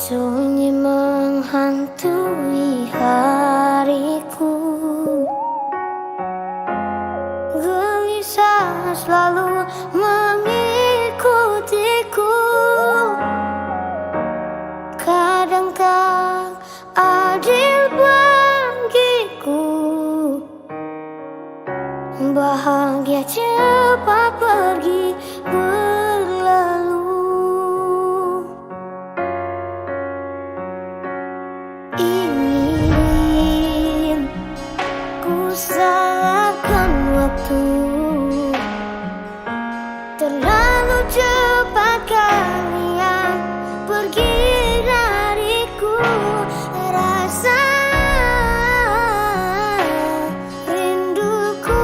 Sunyi menghantui hariku, gelisah selalu mengikutiku. Kadang tak adil bagiku, bahagia cepat pergi berlalu. Ingin ku salahkan waktu, terlalu cepat kalian pergi dariku. Rasa rinduku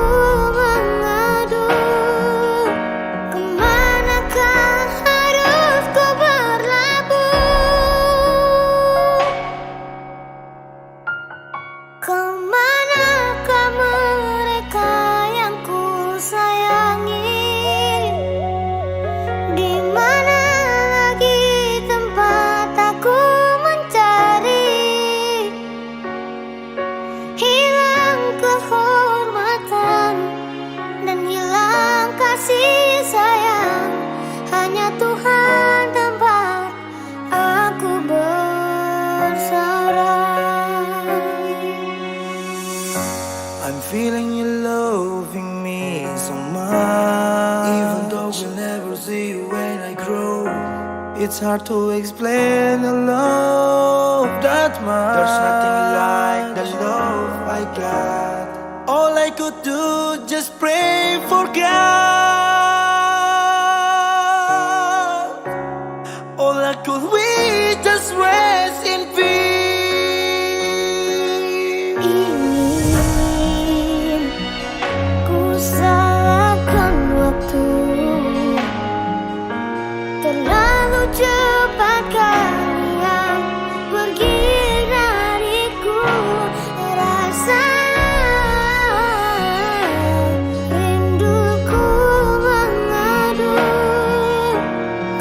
mengadu, kemanakah harus ku berlabuh? Kemanakah mereka yang ku sayangi? Di mana lagi tempat aku mencari? Hilang kehormatan dan hilang kasih sayang. Hanya Tuhan tempat aku bersarang. I'm feeling you loving me so much, even though we'll never see you when I grow. It's hard to explain the love that much. There's nothing like the love I got. All I could do just pray for God. All I could wish just rest in peace. Ingin ku salahkan waktu, terlalu cepat kalian pergi dariku. Rasa rinduku mengadu,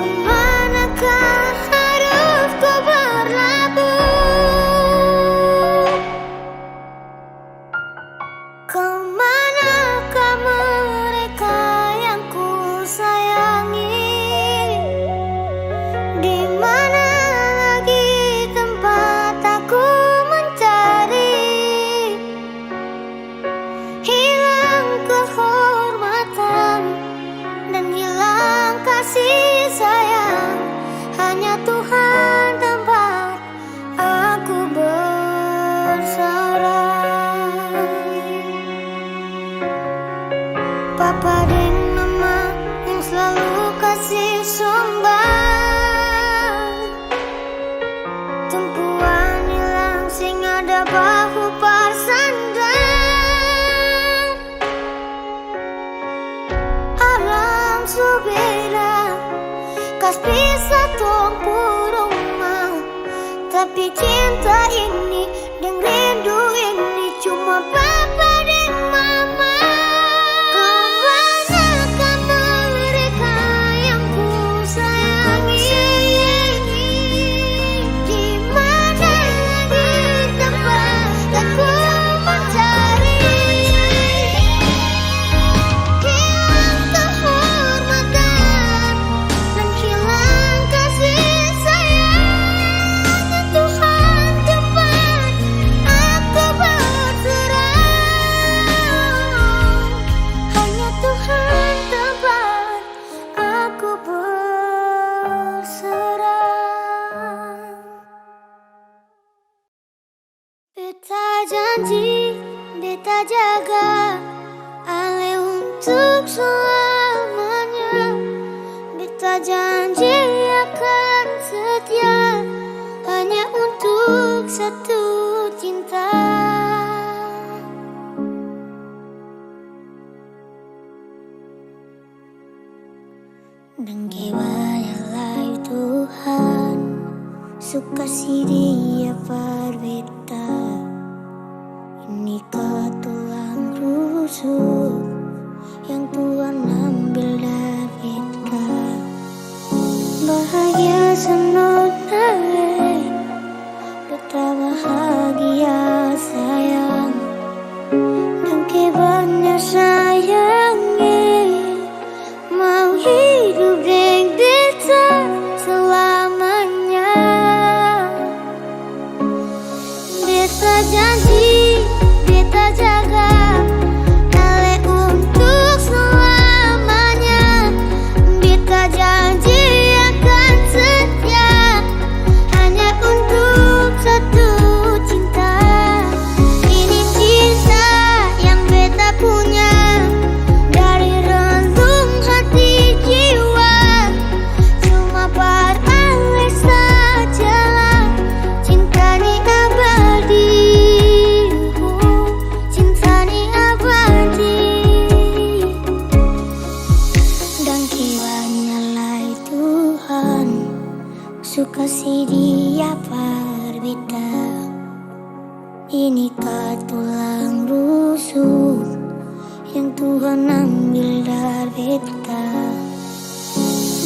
kemanakah harus ku berlabuh? Kemanakah mereka yang ku sayangi? Di mana lagi tempat aku mencari? Hilang kehormatan dan hilang kasih sayang. Hanya Tuhan tempat aku bersarang. Papa dan mama yang selalu kasih sumbang, tumpuan hilang sing ada bahu parsandang. Alam subeda kas bisa tong puruma, tapi cinta ini dan rindu ini cuma papa dan mama. Kemanakah mereka yang ku sayangi? Di mana lagi tempat aku mencari? Hilang kehormatan dan hilang kasih sayang. Tuhan tempat aku berserah. Hanya Tuhan tempat aku berserah. Beta janji, beta jaga Ale untuk selamanya. Beta janji akan setia hanya untuk satu cinta. Dan kewayalah Tuhan, suka si dia berbeda. Ini tulang rusuk yang Tuhan ambil dari kita. Bahagia senang suka si dia berbeda. Inikah tulang rusuk yang Tuhan ambil dari beta?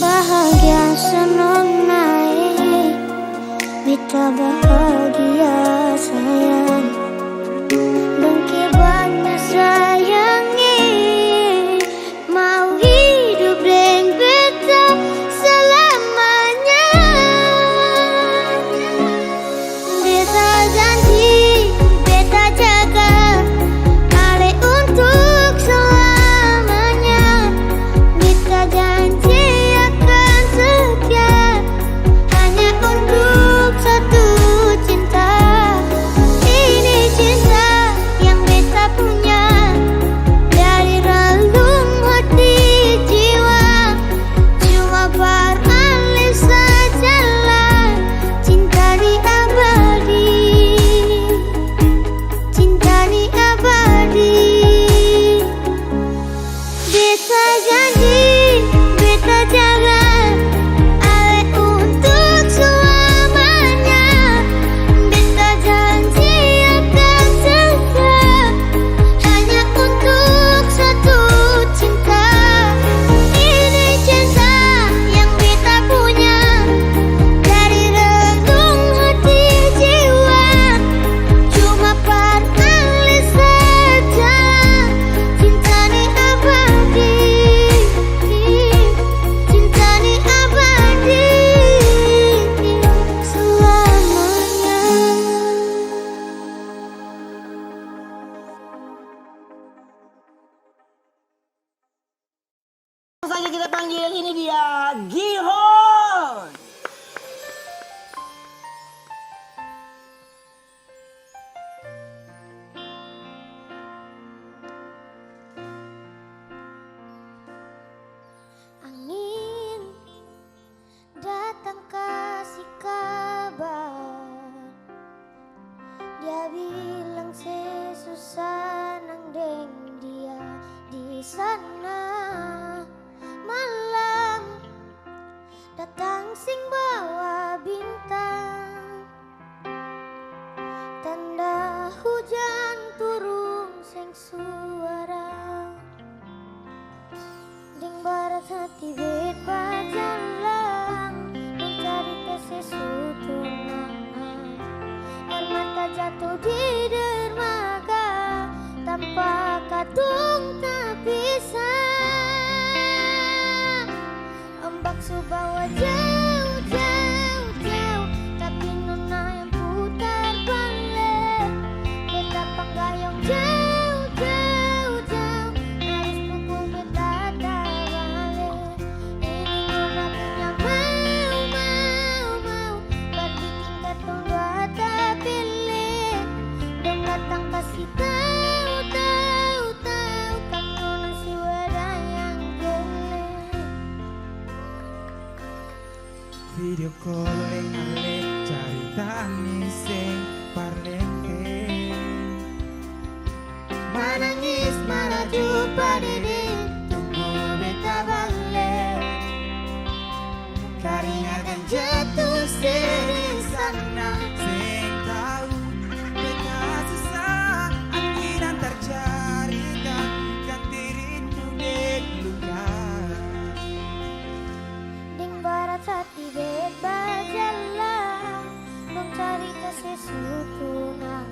Bahagia senang naik, beta bahagia sayang. Dengki banyak sayangi, mau hidup dengan beta selamanya. Beta janji, beta jaga Ale untuk selamanya. Beta janji akan setia hanya untuk satu cinta. Ini cinta yang beta punya dari relung hati jiwa. Cuma beralih sajalah, cinta di abadi, cinta di abadi. Beta janji, beta jaga Ale untuk selamanya. Beta janji akan setia hanya untuk satu cinta. Ini cinta yang beta punya dari relung hati jiwa. Cuma beralih saja, cinta di abadi, cinta di abadi selamanya. Langsung saja kita panggil, ini dia Gihon. Angin datang kasih kabar, dia bilang sesusah nang deng dia di sana. Malam datang sing bawa bintang, tanda hujan turun sing suara. Ding barat hati bet bajalang, mencari kesesutungan. Air mata jatuh di dermaga, tanpa kadung tak bisa. Ombak subawa jauh, jauh, jauh, tapi nona yang putar balik. Beta penggayung jauh, jauh, jauh, harus pukul beta tak balik. Ini nona punya mau, berbikin katong dua tak pilih. Dong datang kasih tahu, tahu, tahu, kan nona si wada yang gele. Video calling alik carita sing parlente, manangis maraju padede tunggu beta balik. Karingan jatuh sering sana, sing tahu beta susah. Angin antar carita ganti rindu dek luka. Ding barat hati bet bajalang, mencari kesesutungan.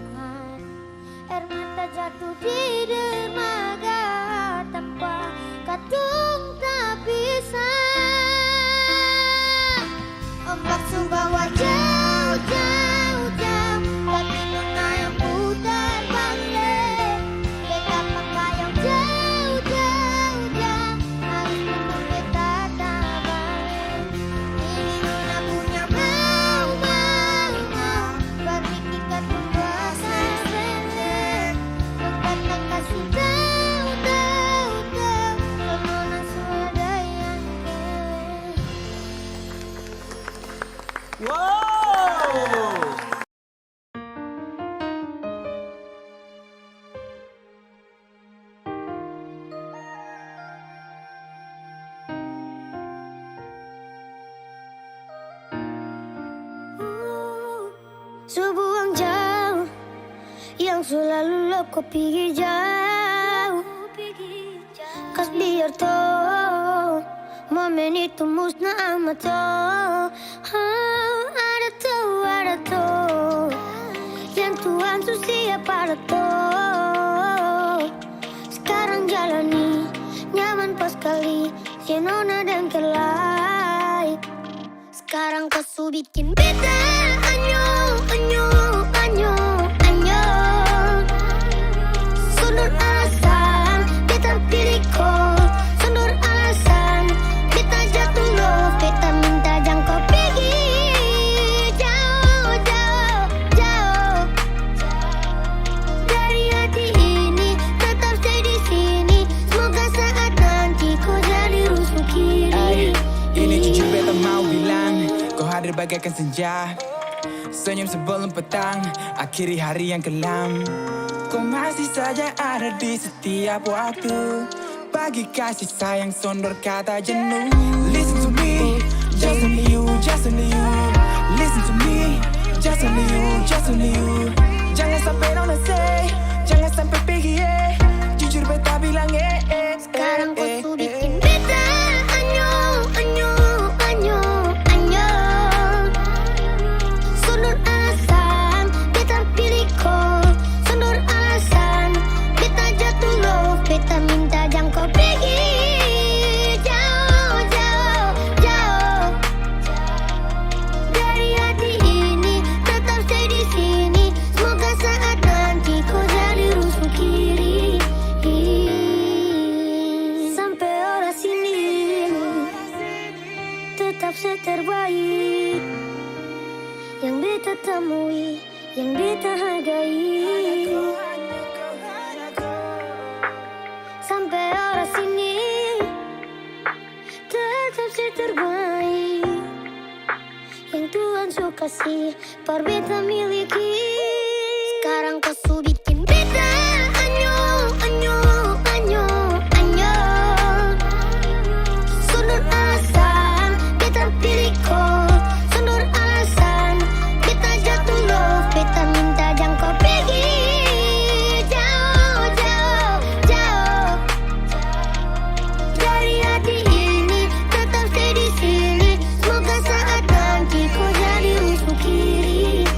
Air mata jatuh di dermaga, tanpa kadung tak bisa. Ombak subawa jauh, jauh, jauh, tapi nona yang putar balik. Beta penggayung jauh, jauh, jauh, harus pukul beta tak balik. Ini nona punya mau, berbikin katong rasa selek. Dong datang kasih tahu, tahu, tahu, kan nona suada yang gele. Wow. Sebuang jauh yang selalu lo kau pergi jauh. Kas biar tahu momen itu musnah amat tahu. Ada tahu yang Tuhan susia pada tahu. Sekarang jalani nyaman pas kali Senona dan kelai. Sekarang kau su bikin beta anyo. Sundur alasan beta pilih kau. Sundur alasan beta jatuh love. Beta minta jangan kau pergi jauh dari hati ini. Tetap stay di sini. Semoga saat nanti kau jadi rusuk kiri. Ini jujur beta mau bilang, kau hadir bagaikan senja. Senyum sebelum petang, akhiri hari yang kelam. Kau masih saja ada di setiap waktu. Bagi kasih sayang sondor kata jenuh. Listen to me, just only you, just only you. Listen to me, just only you, just only you. Jangan sampai nona say, jangan sampai pergi jujur beta bilang Sekarang kau su bikin beta anyo. Sundur alasan beta pilih kau. Sundur alasan beta jatuh love. Beta minta jangan kau pergi jauh dari hati ini. Tetap stay di sini. Semoga saat nanti kau jadi rusuk kiri. Sampai orang sini tetap seterbaik yang beta temui, yang beta hargai. Sampai orang sini tetap seterbaik yang Tuhan suka kasih, par beta miliki. Sekarang kau su bikin beta anyo. Sundur alasan beta pilih kau. Sundur alasan beta jatuh love. Beta minta jangan kau pergi jauh dari hati ini. Tetap stay di sini. Semoga saat nanti kau jadi rusuk kiri.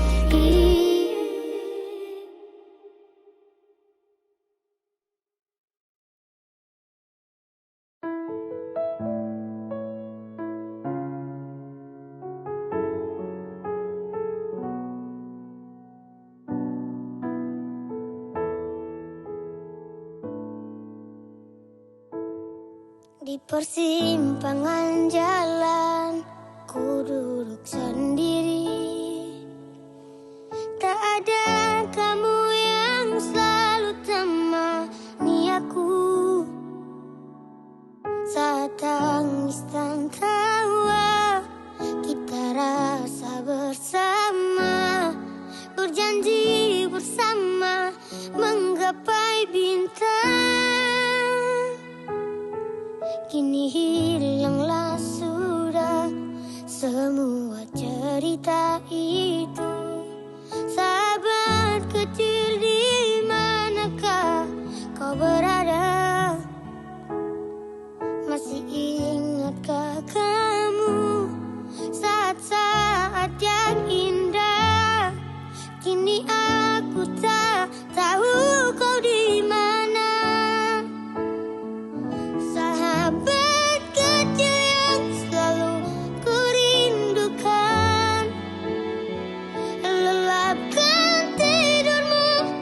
Di persimpangan jalan ku duduk sendiri. Tak ada kamu yang selalu temani aku. Saat tangis dan tawa kita rasa bersama. Berjanji bersama menggapai bintang. Kini hilanglah sudah semua cerita itu. Sahabat kecil, di manakah kau berada? Masih ingatkah kamu saat-saat yang indah? Kini aku tak tahu kau di mana. Sahabat kecil yang selalu ku rindukan, lelapkan tidurmu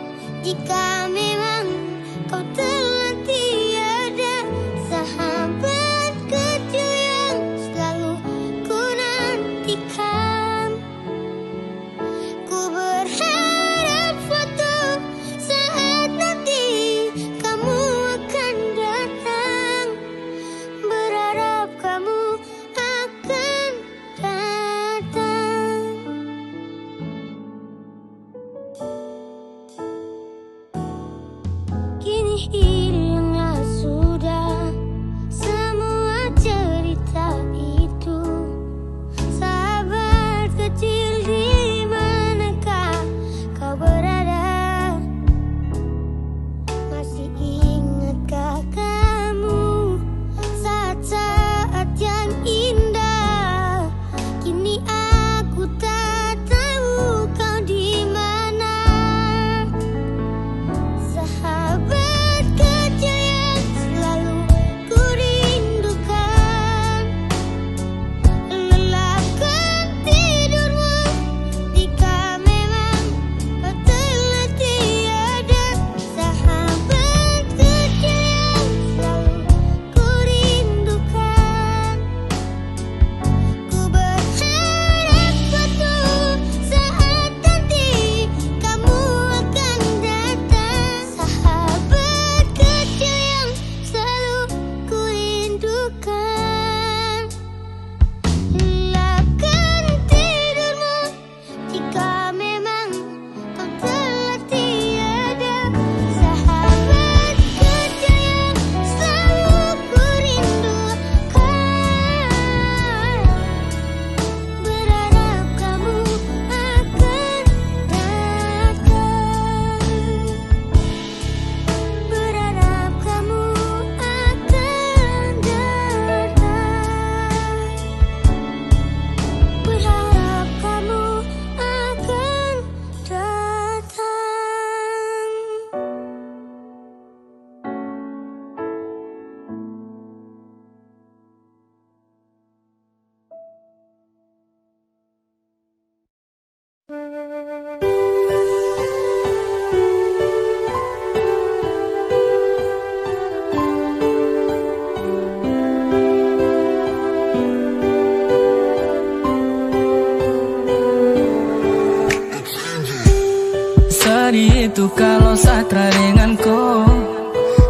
itu kalau Satra dengan ko.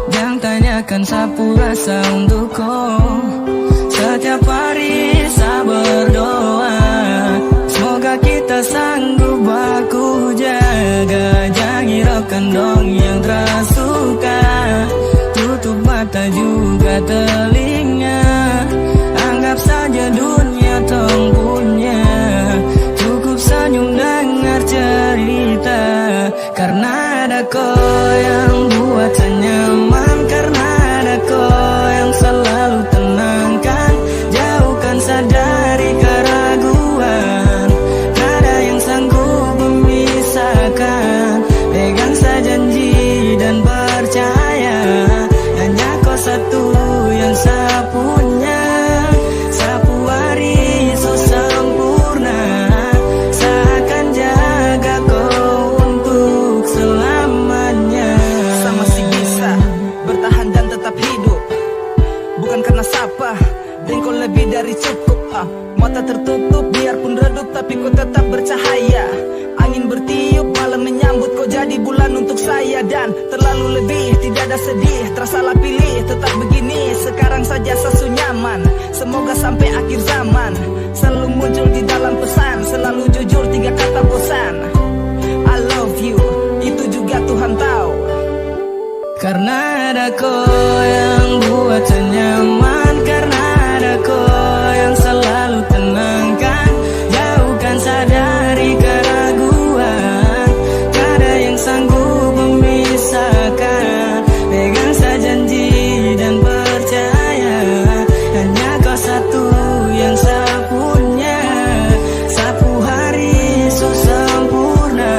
Jangan tanyakan sapu rasa untuk ko. Setiap hari saya berdoa, semoga kita sanggup baku jaga. Jangan hiraukan dong yang tersuka, tutup mata juga telinga. Anggap saja dunia tong punya, cukup senyum dengar cerita. Karena ada kau yang buat saya nyaman, karena ada kau yang selalu tenangkan, jauhkan saya dari keraguan. Tak ada yang sanggup memisahkan, pegang saya janji dan percaya. Hanya kau satu yang saya punya. Sapu hari so sempurna, saya akan jaga kau untuk selamanya. Saya masih bisa bertahan dan tetap hidup, bukan karena siapa, dan kau lebih dari cukup. Mata tertutup biarpun redup, tapi kau tetap bercahaya. Angin bertiup, malam menyambut, kau jadi bulan untuk saya. Dan terlalu lebih, tidak ada sedih, tersalah pilih, tetap begini. Sekarang saja saya nyaman, semoga sampai akhir zaman. Selalu muncul di dalam pesan, selalu jujur, 3 kata bosan. I love you, itu juga Tuhan tahu. Karena ada kau yang buat saya nyaman, karena ada kau yang selalu tenangkan, jauhkan saya dari keraguan. Tak ada yang sanggup memisahkan, pegang saya janji dan percaya. Hanya kau satu yang saya punya. Sapu hari so sempurna,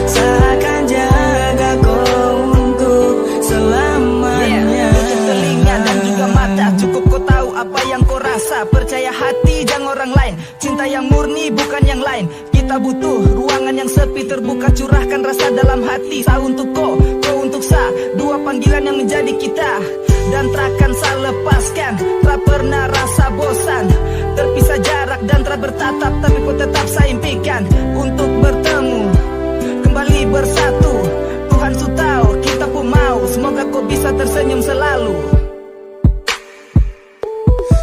saya akan jaga kau untuk selamanya. Tutup telinga dan juga mata, cukup kau tahu apa yang kau rasa. Percaya hati jangan orang lain, cinta yang murni bukan yang lain. Kita butuh ruangan yang sepi, terbuka, curahkan rasa dalam hati. Sa untuk kau, kau untuk sa, 2 panggilan yang menjadi kita. Dan takkan sa lepaskan, tak pernah rasa bosan. Terpisah jarak dan tak bertatap, tapi kau tetap saya impikan untuk bertemu, kembali bersatu. Tuhan su tahu, kita pun mau, semoga kau bisa tersenyum selalu.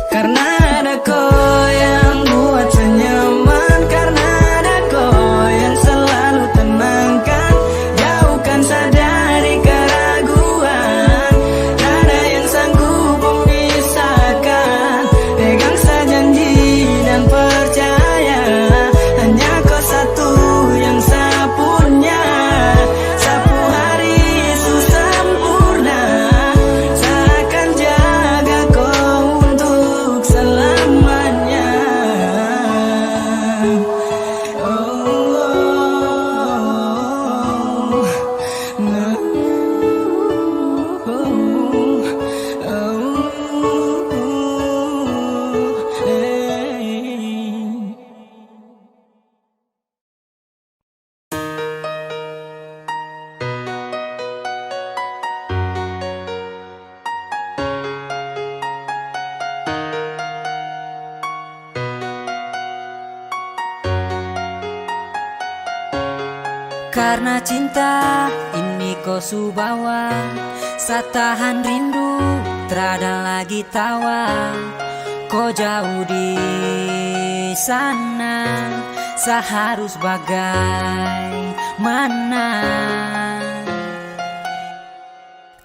Karena ada kau yang buat saya nyaman, karena ada kau yang selalu tenangkan, jauhkan saya dari keraguan. Tak ada yang sanggup memisahkan, pegang saya janji dan percaya. Hanya kau satu yang saya punya. Sapu hari su sempurna, saya akan jaga kau untuk selamanya. Oh, nah, hey. Karena cinta ini kau su bawa, sa tahan rindu, terada lagi tawa. Kau jauh di sana, sa harus bagaimana?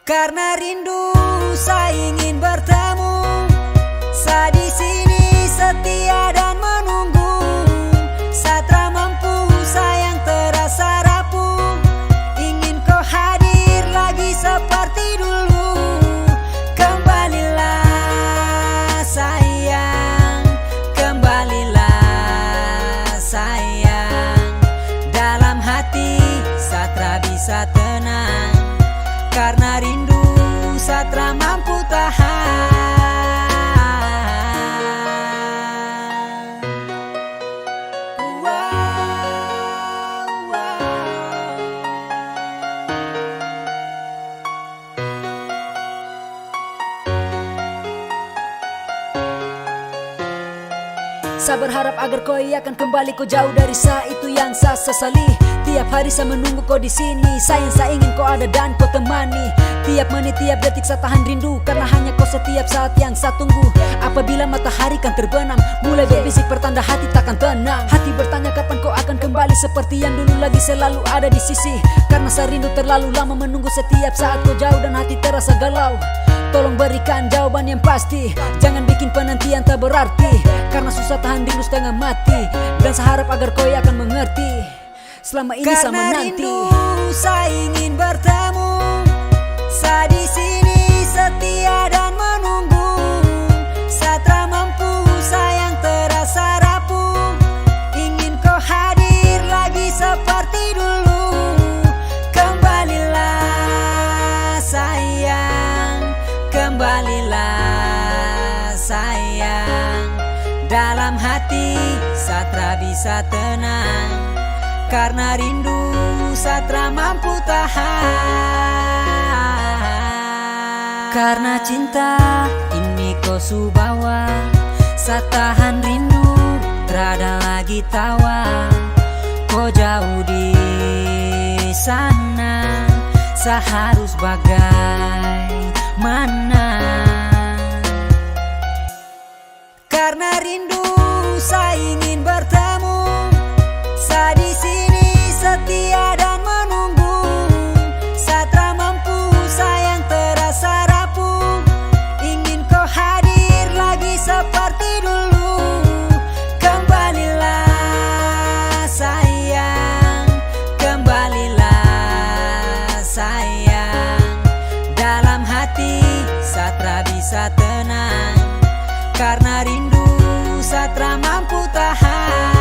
Karena rindu, sa ingin bertemu, sa di sini setia dan menunggu. Satra mampu, sayang terasa rapuh, ingin kau hadir lagi seperti dulu. Kembalilah sayang, kembalilah sayang. Dalam hati Satra bisa tenang, karena rindu Satra mampu tahan. Sa berharap agar kau akan kembali, kau jauh dari sa, itu yang sa sesali. Tiap hari saya menunggu kau di sini. Sayang saya ingin kau ada dan kau temani. Tiap menit, tiap detik saya tahan rindu, karena hanya kau setiap saat yang saya tunggu. Apabila matahari kan terbenam, mulai berbisik pertanda hati takkan tenang. Hati bertanya kapan kau akan kembali seperti yang dulu lagi, selalu ada di sisi. Karena saya rindu terlalu lama menunggu, setiap saat kau jauh dan hati terasa galau. Tolong berikan jawaban yang pasti, jangan bikin penantian tak berarti. Karena susah tahan rindu setengah mati, dan saya harap agar kau akan mengerti. Selama ini saya menanti. Karena rindu saya ingin bertemu, saya di sini setia dan menunggu. Saya tak mampu, sayang terasa rapuh. Ingin kau hadir lagi seperti dulu. Kembalilah sayang, kembalilah sayang. Dalam hati saya tak bisa tenang, karena rindu saya tak mampu tahan. Karena cinta ini kau subawa, saya tahan rindu, terada lagi tawa. Kau jauh di sana, saya harus bagaimana? Karena rindu saya ingin bertemu, saya di sini setia dan menunggu. Saya tak mampu, sayang terasa rapuh. Ingin kau hadir lagi seperti dulu. Kembalilah sayang, kembalilah sayang. Dalam hati saya tak bisa tenang, karena rindu saya tak mampu tahan.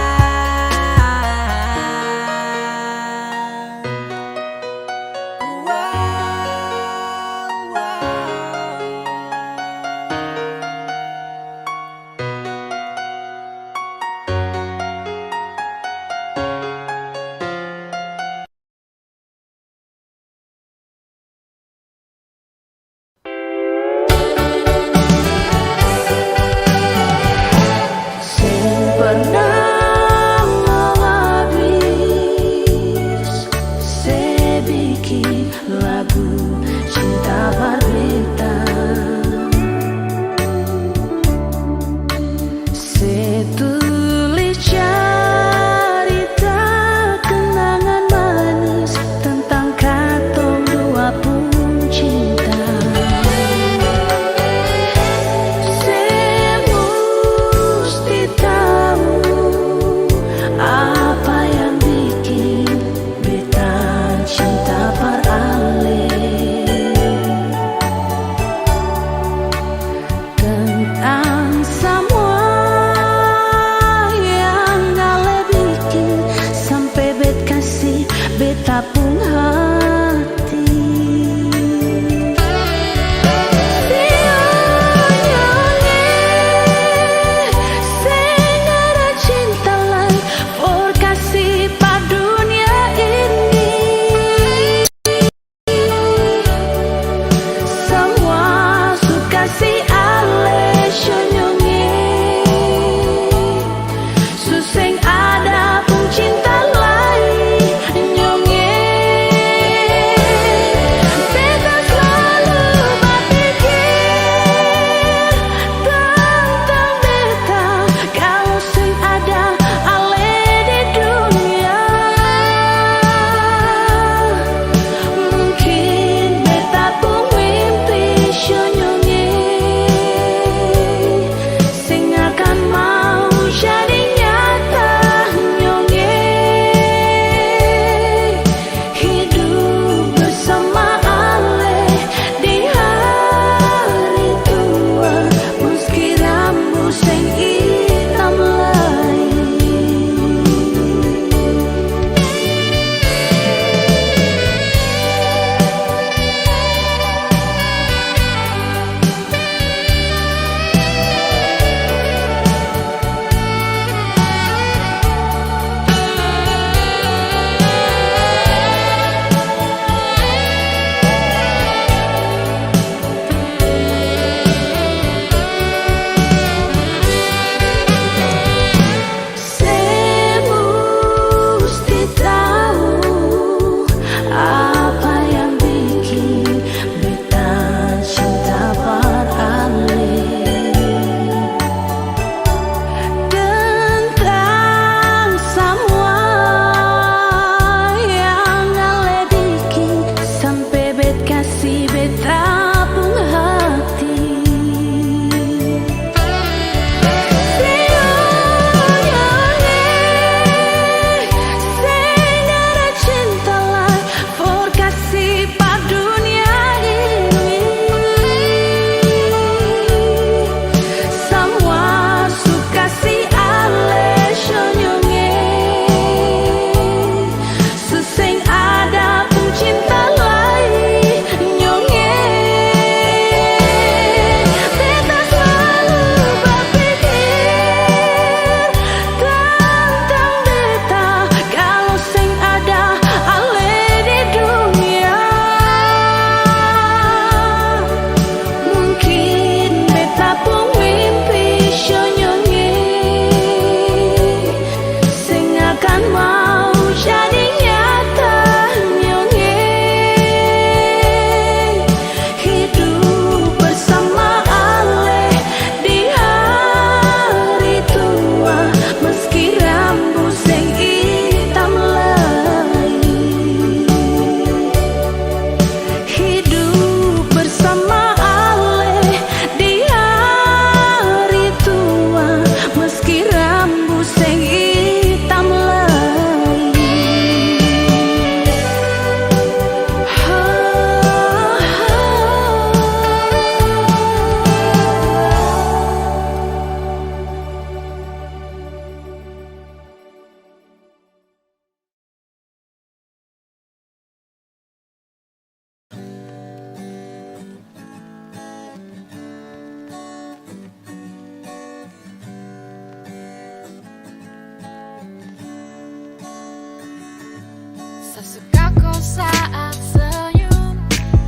Sesuka kau saat senyum,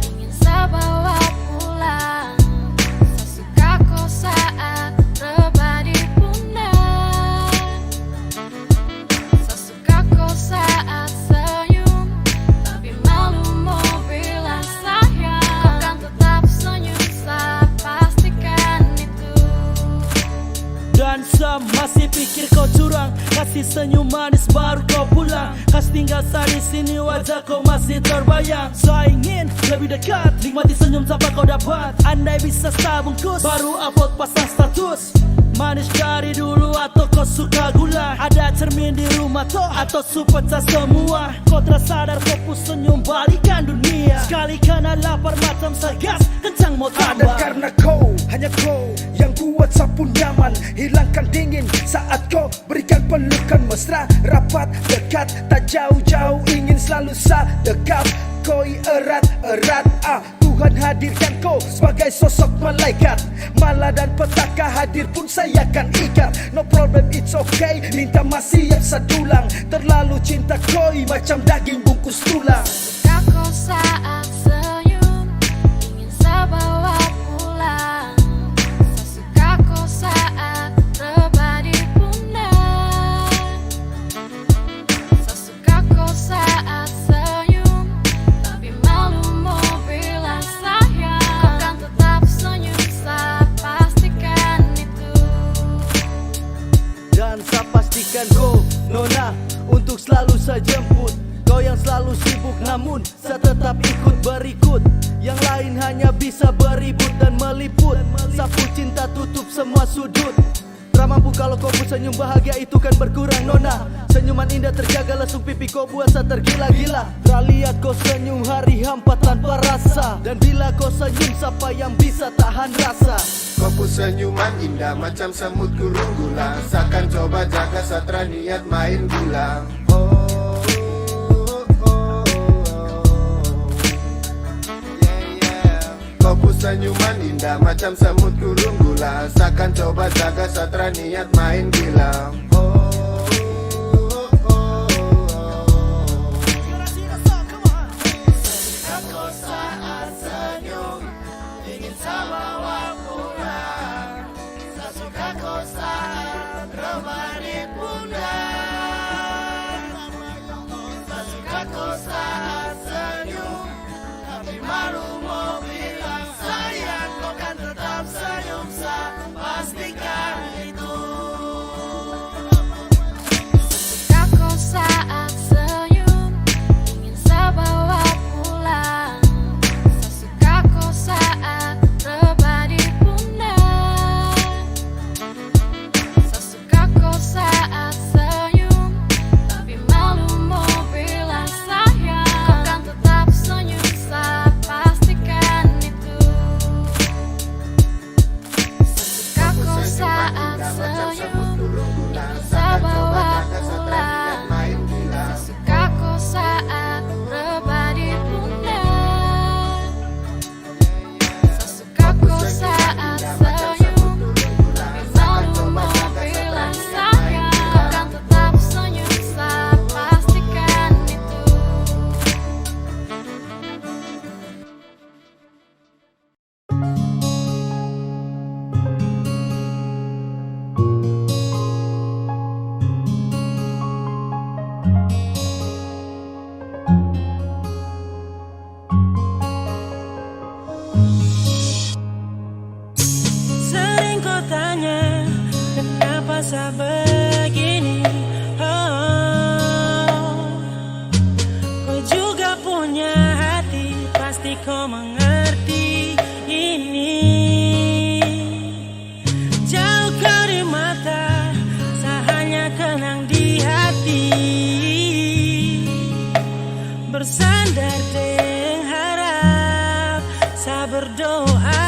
ingin saya bawa pulang. Sesuka kau saat rebah di pundak. Sesuka kau saat senyum, tapi malu mau bilang sayang. Kau kan tetap senyum, saya pastikan itu. Dan saya masih pikir kau curang, kasih senyum manis baru kau pulang. Kas tinggal saya di sini, wajah kau masih terbayang. Saya ingin lebih dekat, nikmati senyum siapa kau dapat. Andai bisa saya bungkus, baru upload pasang status. Manis dari dulu atau kau suka gula? Ada cermin di rumah toh atau su pecah semua? Kau tersadar kau pun senyum balikan dunia. Sekali karena lapar macam segas, kencang mau tambah. Ada karena kau, hanya kau yang buat sapu nyaman. Hilangkan dingin saat kau berikan pelukan mesra. Rapat, dekat, tak jauh-jauh, ingin selalu dekap. Koi erat-erat, Tuhan hadirkan kau sebagai sosok malaikat. Malah dan petaka hadir pun saya akan ikat. No problem, it's okay, minta masih yang sedulang. Terlalu cinta koi macam daging bungkus tulang. Sesuka kau saat senyum, ingin saya bawa pulang. Sesuka kau saat rebah di pundak. Sesuka kau saat senyum, tapi malu mau bilang sayang. Kau kan tetap senyum, saya pastikan itu. Dan saya pastikan kau, Nona, untuk selalu saya jemput. Kau yang selalu sibuk namun saya tetap ikut berikut. Yang lain hanya bisa beribut dan meliput. Sapu cinta tutup semua sudut. Tak mampu kalau kau pun senyum, bahagia itu kan berkurang, Nona. Senyuman indah terjaga, lesung pipi kau buat saya tergila-gila. Tak lihat kau senyum hari hampa tanpa rasa. Dan bila kau senyum, siapa yang bisa tahan rasa? Kau pun senyuman indah macam semut gurung gula. Seakan coba jaga satra niat main gila. Kau pun senyuman indah macam semut gurung gula. Seakan coba jaga satra niat main gila. Sesuka kau saat senyum, ingin saya bawa pulang. Sesuka kau saat rebah di pundak. Sesuka kau saat senyum, tapi malu mau bilang sayang. Kau kan tetap senyum, saya pastikan itu. Sesuka kau saat senyum, ingin saya bawa pulang. Sesuka kau saat rebah di pundak. Sesuka kau saat senyum, tapi malu mau bilang sayang. Kau kan tetap senyum, saya pastikan itu. Sesuka kau saat senyum, ingin saya bawa pulang. Sesuka kau saat rebah di pundak. Sesuka kau saat senyum, tapi malu mau bilang sayang. Kau kan tetap senyum, saya pastikan itu. Sering kau tanya kenapa saya begini. Kau juga punya hati, pasti kau mengerti ini. Jauh kau di mata, saya hanya kenang di hati. Bersandar dengan harap, saya berdoa.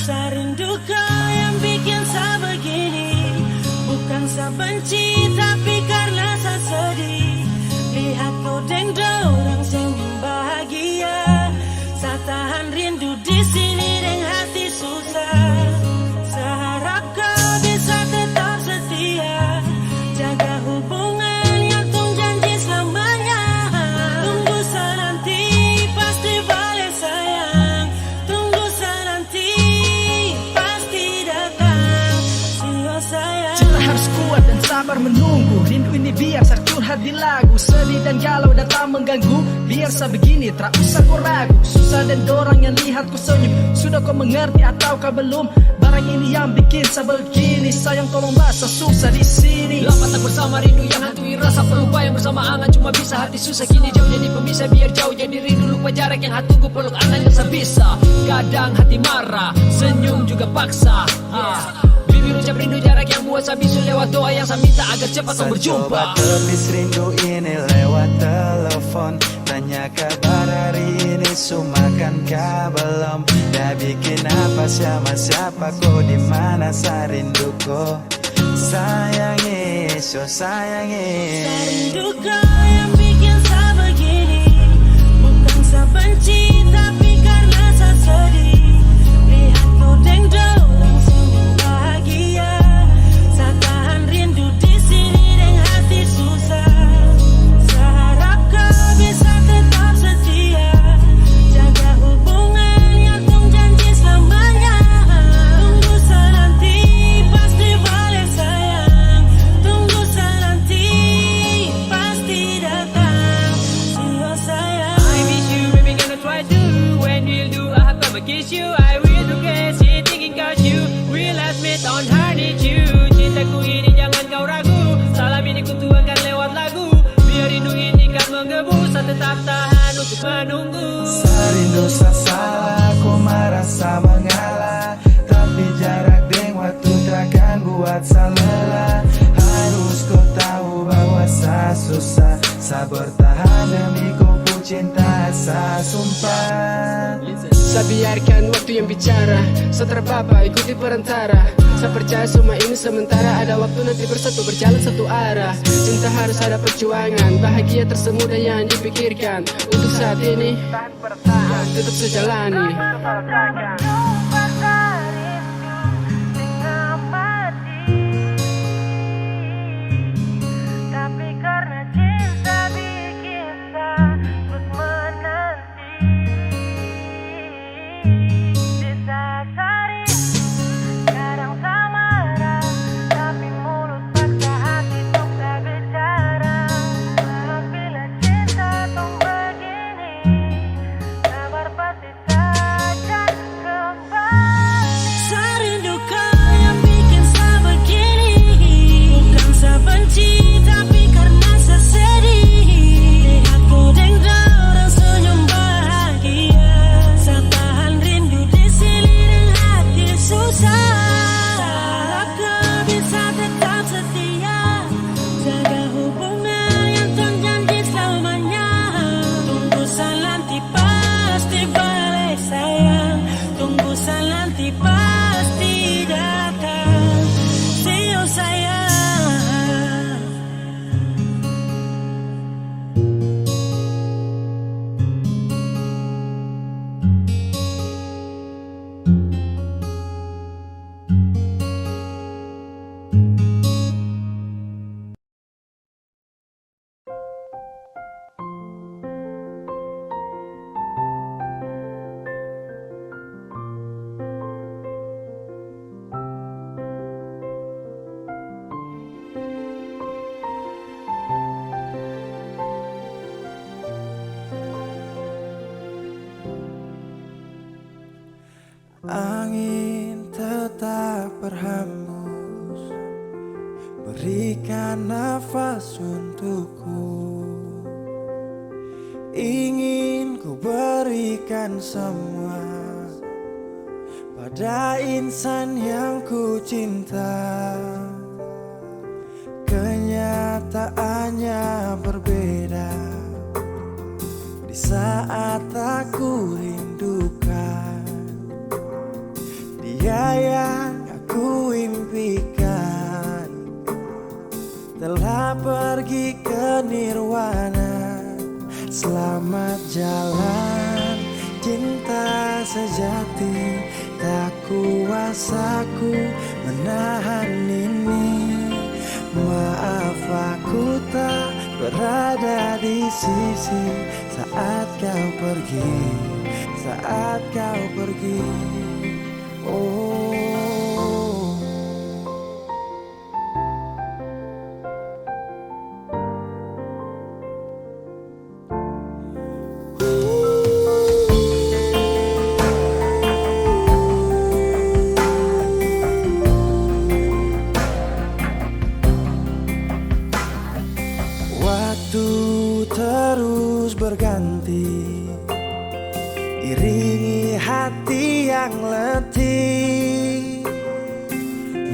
Saya rindu kau yang bikin saya begini. Bukan saya benci, tapi karena saya sedih. Lihat kau dengan orang senyum bahagia. Saya tahan rindu di sini dengan hati susah. Saya harap kau bisa tetap setia, jaga hubungan yang tung janji sabar menunggu. Rindu ini biar saya curhat di lagu. Sedih dan galau datang mengganggu. Biar saya begini tak usah kau ragu. Susah dan dorang yang lihat ku senyum. Sudah kau mengerti ataukah belum? Barang ini yang bikin saya begini. Sayang tolonglah saya susah di sini. Lama tak bersama rindu yang hantui rasa. Pelupa yang bersama angan cuma bisa hati susah. Kini jauh jadi pemisah. Biar jauh jadi rindu. Lupa jarak yang hati tunggu peluk angan yang sebisa. Kadang hati marah, senyum juga paksa. Bibir ucap rindu jarak yang buat saya bisu. Lewat doa yang saya minta agar cepat kau berjumpa. Coba tepis rindu ini lewat telepon. Tanya kabar hari ini sumakan kah belum? Dah bikin apa sama siapa kau di mana saya rindu kau. Sayangi, so sayangi. Rindu kau yang bikin saya begini. Bukan saya benci tapi karena saya sedih. Lihat kau dengdong senyum bahagia. Saya tahan rindu di sini dengan hati susah. Saya harap kau bisa tetap setia. Jaga hubungan yang tung janji selamanya. Tunggu saya nanti pasti balik sayang. Tunggu saya nanti pasti datang. Siapa sayang. I miss you, baby, gonna try to. When we'll do, I have to kiss you. I will regret it, thinking cause you will have met on her need you. Cintaku ini jangan kau ragu. Salam ini ku tuangkan lewat lagu. Biar rindu ini kan menggebu. Saya tetap tahan untuk menunggu. Serindu salah, ku merasa mengalah. Tapi jarak dan waktu takkan buat saya lelah. Harus kau tahu bahwa saya susah. Saya bertahan demi kau pun cinta saya sumpah. Saya biarkan waktu yang bicara. Saya terpapa ikuti perantara. Saya percaya semua ini sementara. Ada waktu nanti bersatu berjalan satu arah. Cinta harus ada perjuangan. Bahagia tersemudah yang dipikirkan. Untuk saat ini tetap sejalani. Tapi karena cinta bikin saya terus menanti. Di saat hari kadang saya marah, tapi mulut paksa hati untuk tak bicara. Bila cinta tuh begini, sabar pasti saja kembali. Saya rindu kau yang bikin saya begini. Bukan saya benci tapi karena saya sedih. Lihat kau dengdang dan senyum bahagia. Saya tahan rindu di sini dengan hati susah. Harap kau bisa tetap setia. Jaga hubungan yang terjanji selamanya. Tunggu saya nanti pasti balik sayang. Tunggu saya nanti pasti datang. See you sayang. Angin tetap berhembus, berikan nafas untukku. Ingin ku berikan semua pada insan yang ku cinta. Kenyataannya berbeda di saat aku rindukan. Dia yang aku impikan telah pergi ke nirwana. Selamat jalan cinta sejati. Tak kuasa ku menahan ini. Maaf aku tak berada di sisi saat kau pergi, saat kau pergi. Oh, Waktu terus berganti, iringi hati yang letih,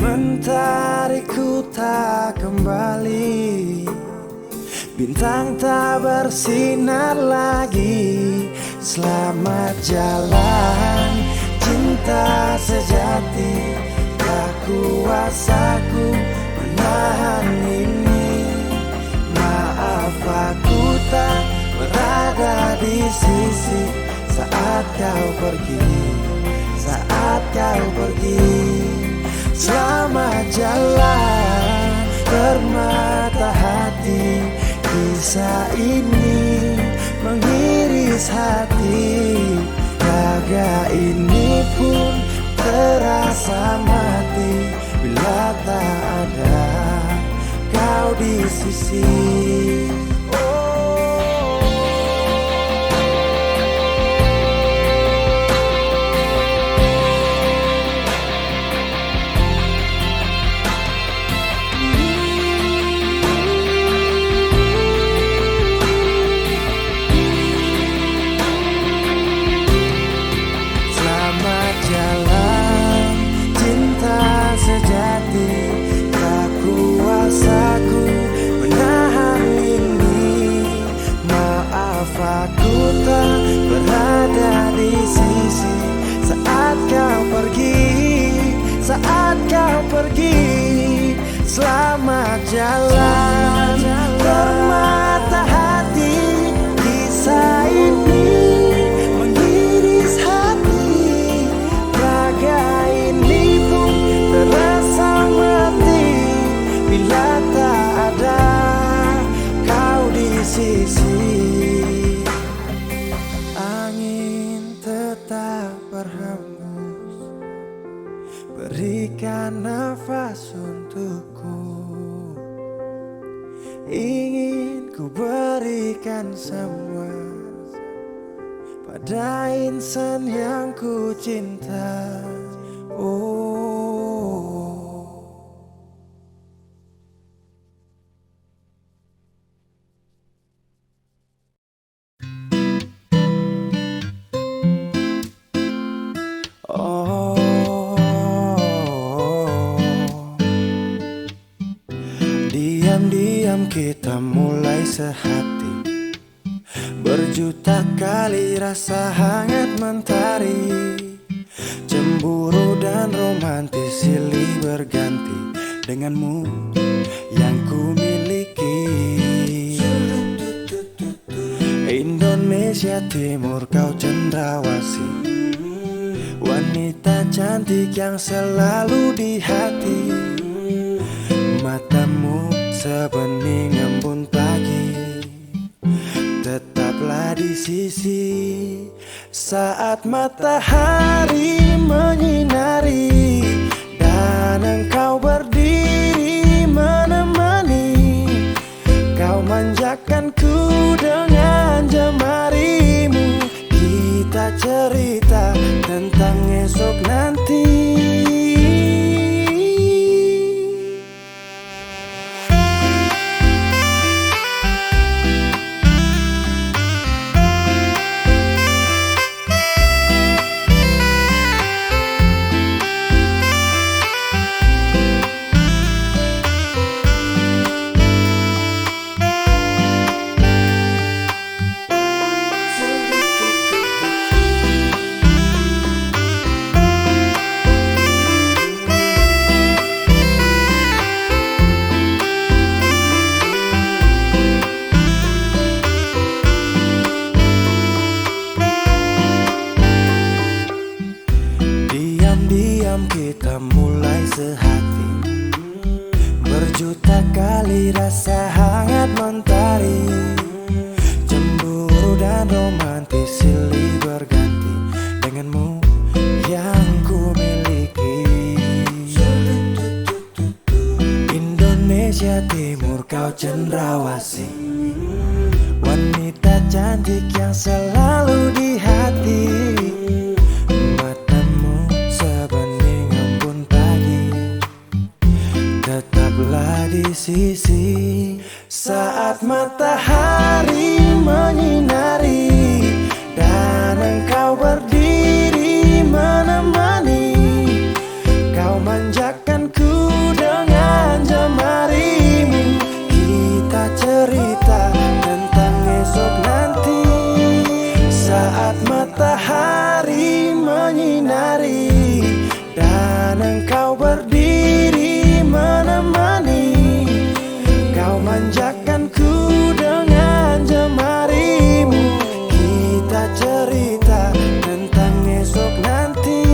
mentarikku tak kembali. Bintang tak bersinar lagi. Selamat jalan cinta sejati, tak kuasaku menahan ini. Maaf aku tak berada di sisi saat kau pergi, saat kau pergi. Selamat jalan permata hati, kisah ini mengiris hati. Raga ini pun terasa mati bila tak ada kau di sisi. Saat kau pergi, selamat jalan permata hati. Kisah ini mengiris hati. Raga ini pun terasa mati bila tak ada kau di sisi. Angin tetap berhembus, berikan nafas untukku. Ingin ku berikan semua pada insan yang ku cinta. Diam-diam kita mulai sehati, berjuta kali rasa hangat mentari. Cemburu dan romantis silih berganti denganmu yang ku miliki. Indonesia Timur kau cendrawasih, wanita cantik yang selalu di hati. Matamu sebening embun pagi, tetaplah di sisi saat matahari menyinari dan engkau berdiri menemani. Kau manjakanku dengan jemarimu, kita cerita tentang esok nanti. Kita mulai sehati, berjuta kali rasa hangat mentari. Cemburu dan romantis silih berganti denganmu yang ku miliki. Indonesia Timur kau cendrawasih, wanita cantik yang selalu di hati. Tetaplah di sisi saat matahari menyinari dan engkau berdiri menemani. Kau manjakanku dengan jemarimu. Kita cerita tentang esok nanti saat matahari menyinari dan engkau berdiri menemani. Kau manjakanku dengan jemarimu. Kita cerita tentang esok nanti.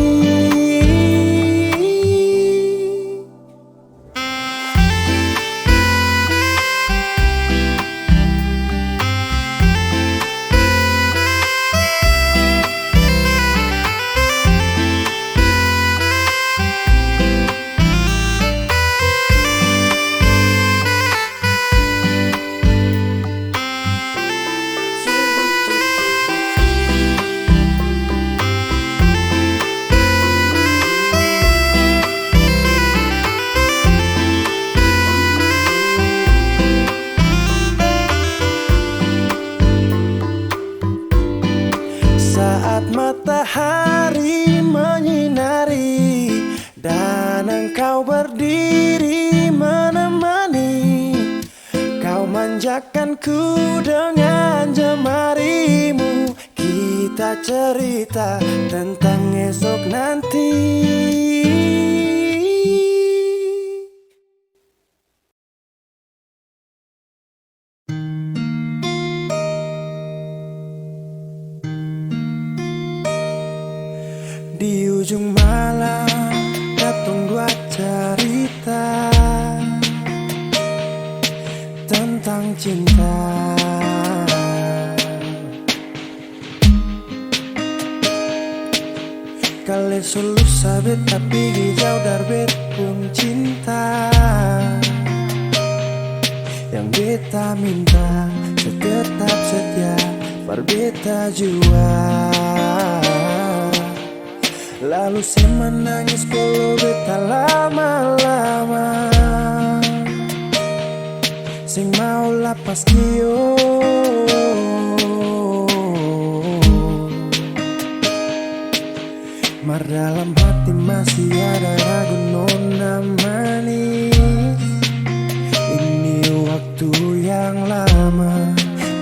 Saat matahari menyinari dan engkau berdiri menemani. Kau manjakanku dengan jemarimu. Kita cerita tentang esok nanti. Di ujung malam datang dua cerita tentang cinta. Kali selalu sabit tapi hijau darbet pun cinta. Yang beta minta tetap setia berbeta jua. Lalu saya menangis kalau beta lama-lama. Sing mau lapas kio. Mar dalam hati masih ada ragu nona manis. Ini waktu yang lama,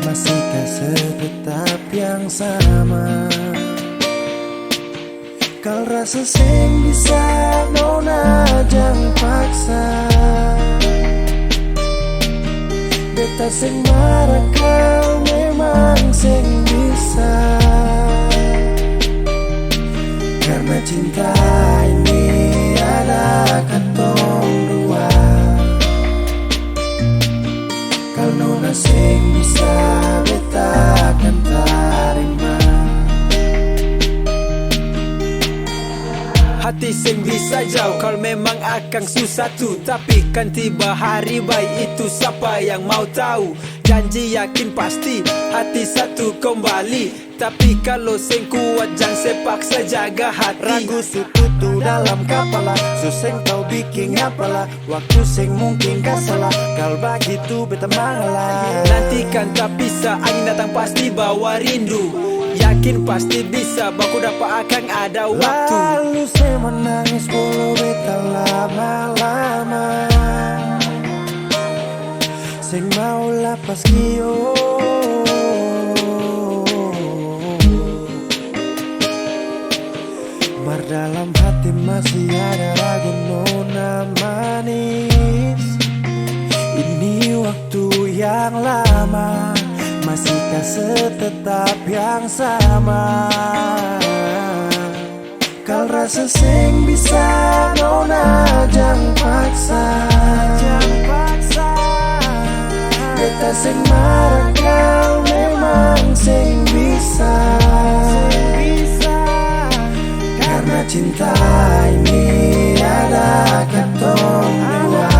masihkah setetap yang sama? Kal rasa sing bisa nona jangan paksa. Beta sing marah kau memang sing bisa. Karena cinta ini ada katong dua. Kal nona sing bisa beta akan tarima. Hati sing bisa jauh kalau memang akan susah tuh. Tapi kan tiba hari baik itu siapa yang mau tahu. Janji yakin pasti hati satu kembali. Tapi kalau sing kuat jangan sepaksa jaga hati. Ragu sututu dalam kepala, suseng kau bikin apalah. Waktu sing mungkin gak salah, kalau begitu beta mengalah. Nantikan tak bisa, angin datang pasti bawa rindu. Yakin pasti bisa, baku dapat akan ada waktu. Lalu saya menangis walau beta lama-lama. Sing mau lapas kio. Mar dalam hati masih ada ragu nona manis. Ini waktu yang lama, masihkah setetap yang sama? Kal rasa sing bisa nona jangan paksa. Beta sing marah kau memang sing bisa. Karena cinta ini ada katong dua.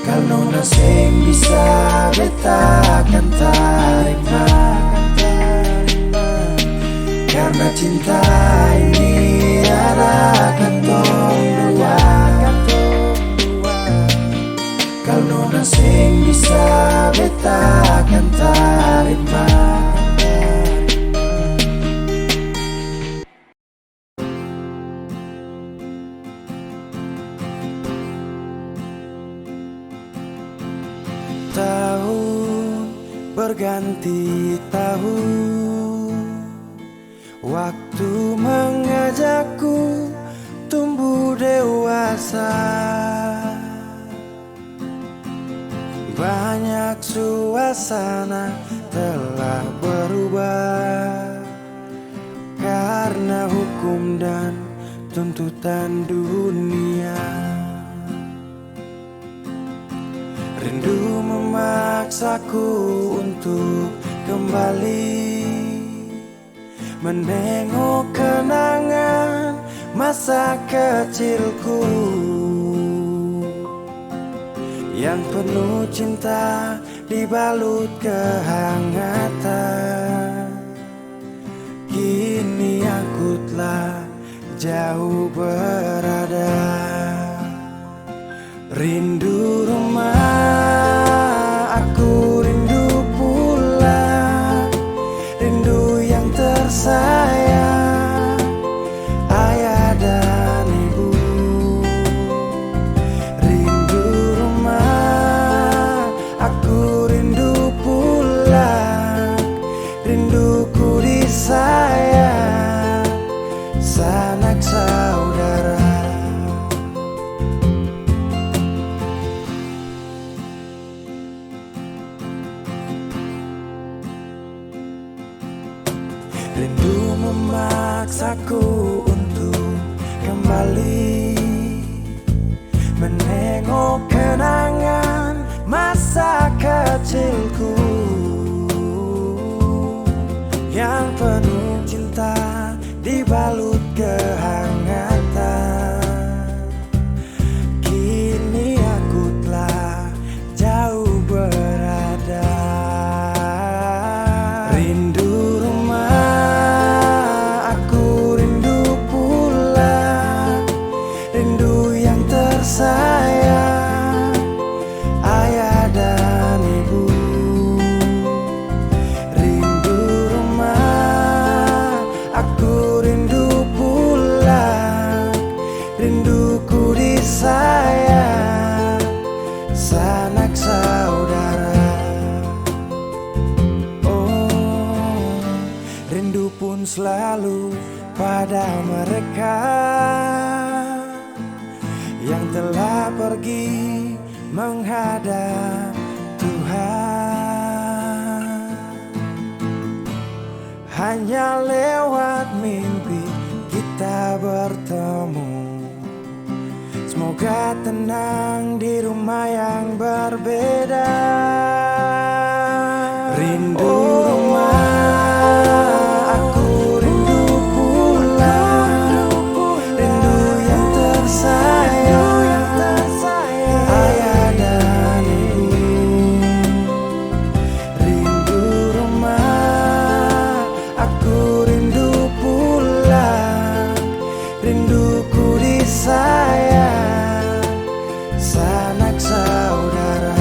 Kal nona sing bisa beta akan tarima. Karena cinta ini ada katong dua. berganti tahun, waktu mengajakku tumbuh dewasa. Banyak suasana telah berubah karena hukum dan tuntutan dunia. Rindu memaksaku untuk kembali menengok kenangan masa kecilku yang penuh cinta dibalut kehangatan. Kini aku telah jauh berada. Rindu rumah, aku rindu pulang. Rindu yang tersayang, ayah dan ibu. Rindu rumah, aku rindu pulang. Rinduku disayang, sanak saudara. Rindu memaksaku untuk kembali menengok kenangan masa kecilku yang penuh cinta dibalut kehangatan. Kini aku telah jauh berada. Rindu rumah, aku rindu pulang. Rindu yang tersayang, ayah dan ibu. Rindu rumah, aku rindu pulang. Rinduku disayang, sanak saudara. Oh, rindu pun selalu pada mereka yang telah pergi menghadap Tuhan. Hanya lewat mimpi kita bertemu. Semoga tenang di rumah yang berbeda. Rindu rumah, aku rindu pulang. Rindu yang tersayang, ayah dan ibu. Rindu rumah, aku rindu pulang. Rinduku disayang, sanak saudara.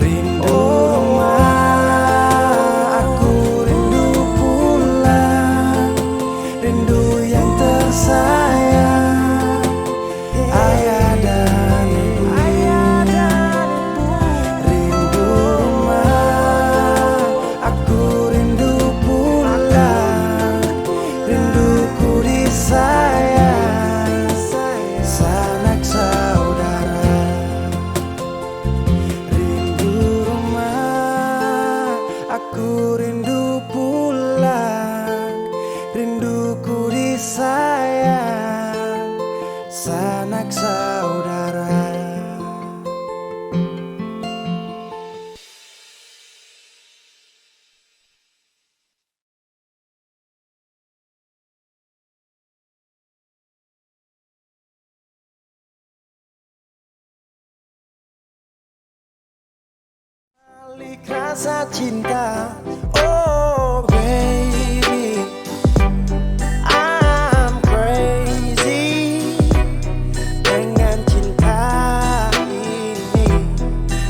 Rindu rumah, aku rindu pulang. Rindu yang tersayang, ayah dan ibu. Rindu rumah, aku rindu pulang. Rinduku disayang, sanak saudara. Rindu rumah, aku rindu pulang. Rinduku disayang, sanak saudara. Balik rasa cinta, oh baby, I'm crazy dengan cinta ini.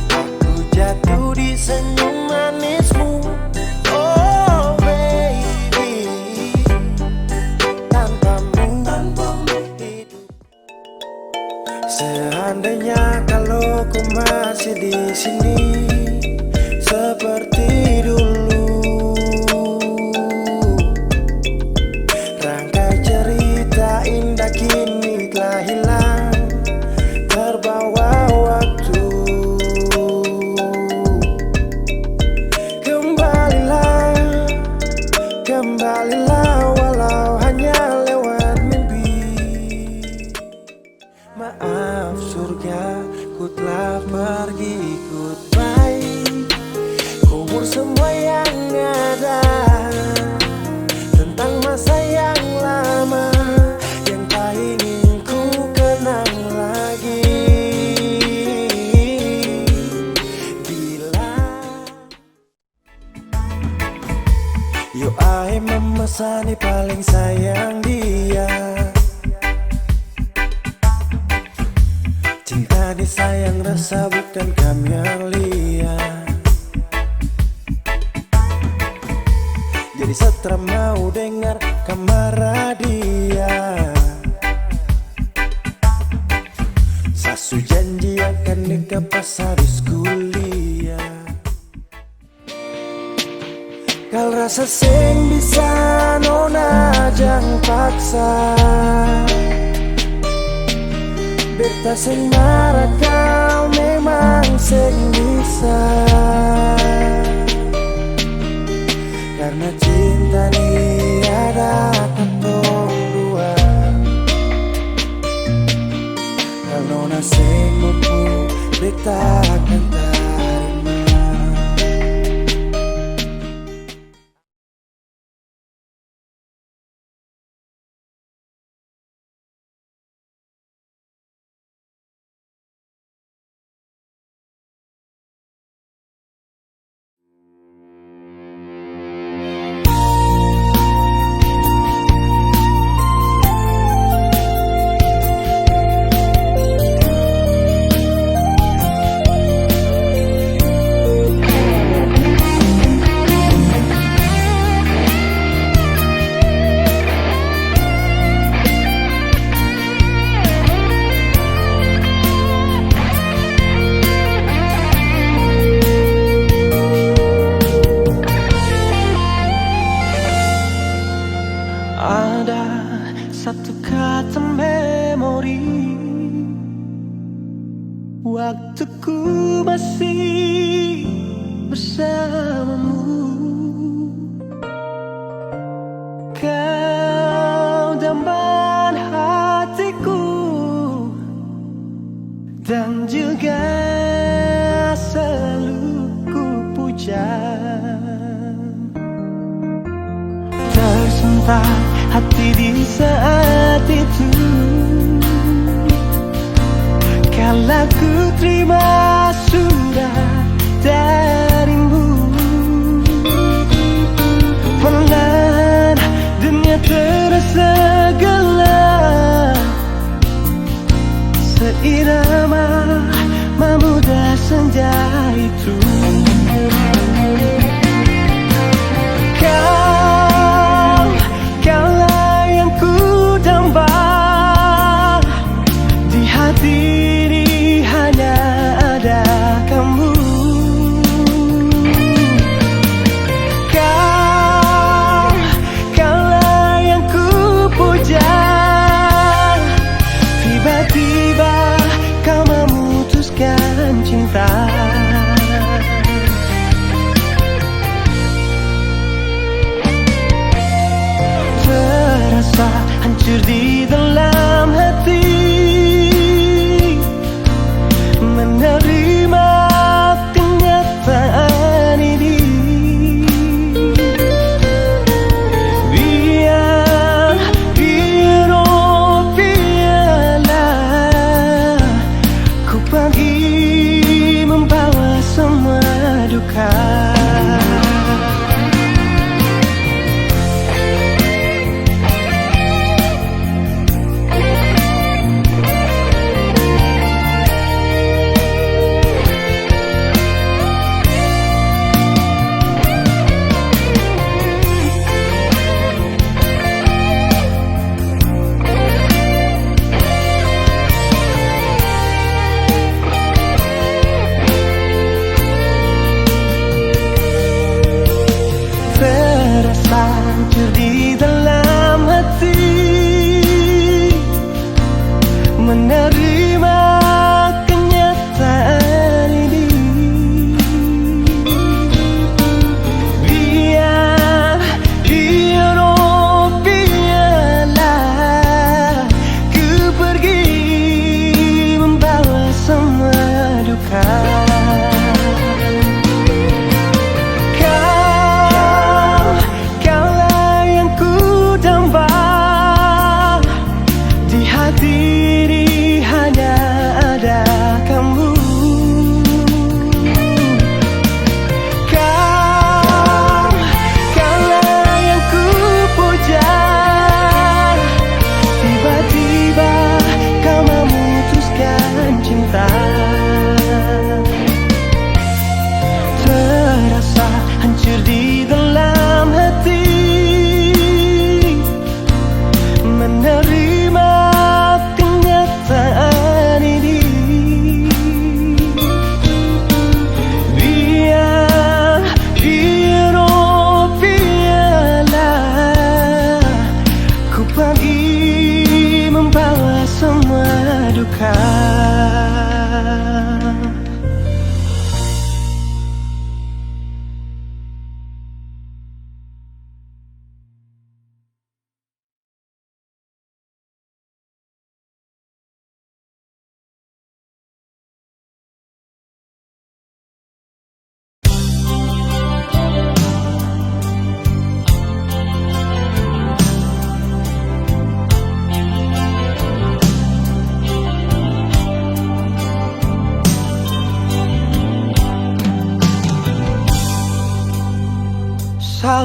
Aku jatuh di senyum manismu, oh baby, tanpamu hidup. Seandainya kalau ku masih di sini, seperti dulu. Rangkai cerita indah kini telah hilang, terbawa waktu. Kembalilah walau hanya lewat mimpi. Maaf surga, ku telah pergi goodbye. Kubur semua yang ada tentang masa yang lama yang tak ingin ku kenang lagi. Bila yo ai memesani paling sayang dia, cinta disayang rasa bukan kamelia. Jadi setra mau dengar kamar dia, sasu janji akan nikah pas habis kuliah. Kal rasa sing bisa nona jangan paksa, beta sing marah kau memang sing bisa. Karena cinta ni ada katong dua, kalau nona sing mampu beta akan terima. Ada satu kata memori, waktuku masih bersamamu. Kau dambahan hatiku dan juga selalu ku puja. Tersentak hati di saat itu, kala ku terima surat darimu. Perlahan dunia terasa gelap, seirama memudah senja itu. Kaulah yang ku damba, di hati ini hanya ada kamu. Kaulah yang ku puja, tiba-tiba kau memutuskan cinta.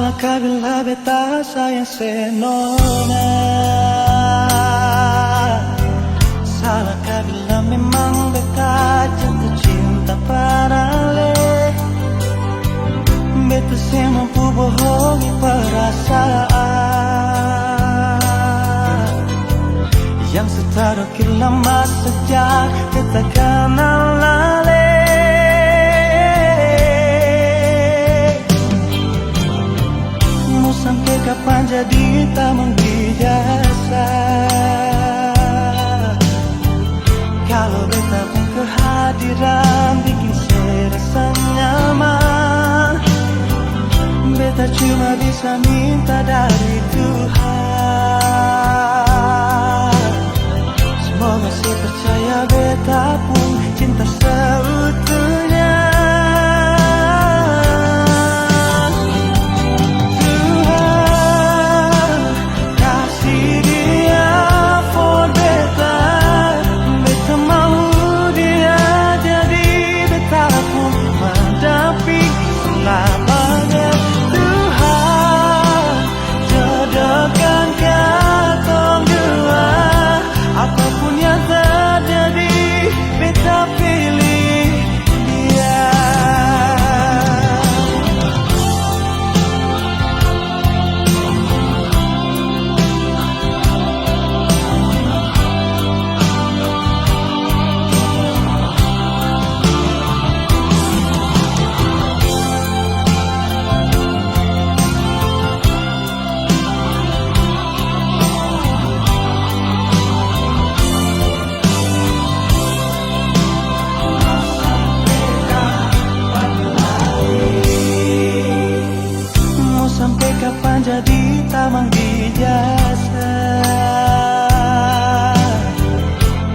Salahkah bila beta sayang senona? Salahkah bila memang beta jatuh cinta padale? Beta sih mampu bohongi perasaan yang setadukir lama sejak kita kenal lale. Mau sampai kapan jadi tamu biasa? Kalau beta pun kehadiran bikin serasa nyaman. Beta cuma bisa minta dari Tuhan, semoga si percaya beta pun cinta seutuhnya. Tuhan kasih dia for beta. Beta mau dia jadi beta pun mendamping selamanya. Jodohkan katong dua, apapun yang terjadi, beta pilih dia. Sampai kapan jadi tamang dijasa?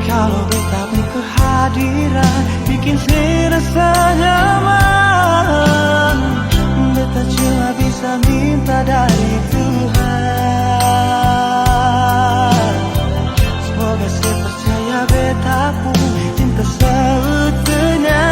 Kalau beta pun kehadiran bikin serasa nyaman. Beta cuma bisa minta dari Tuhan, semoga saya percaya beta pun cinta seutuhnya.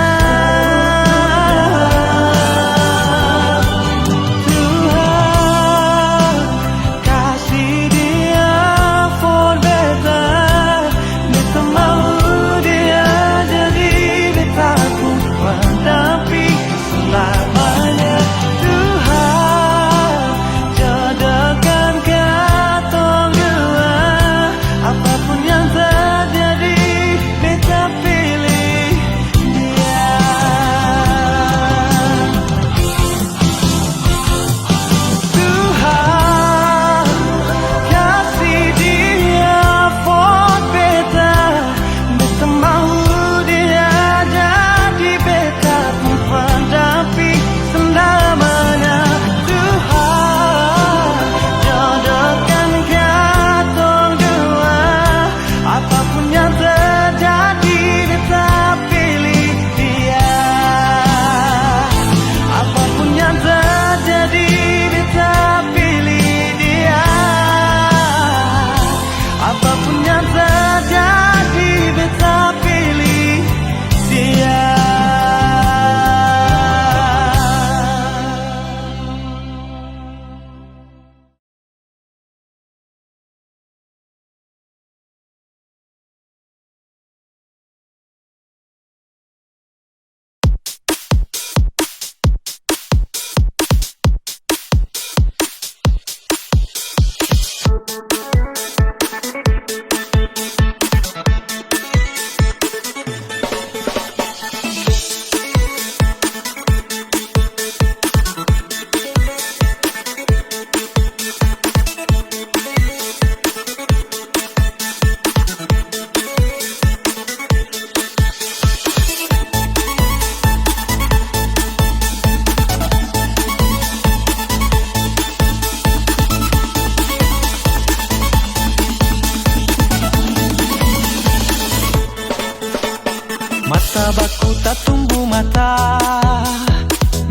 Mata baku tak tumbuh mata,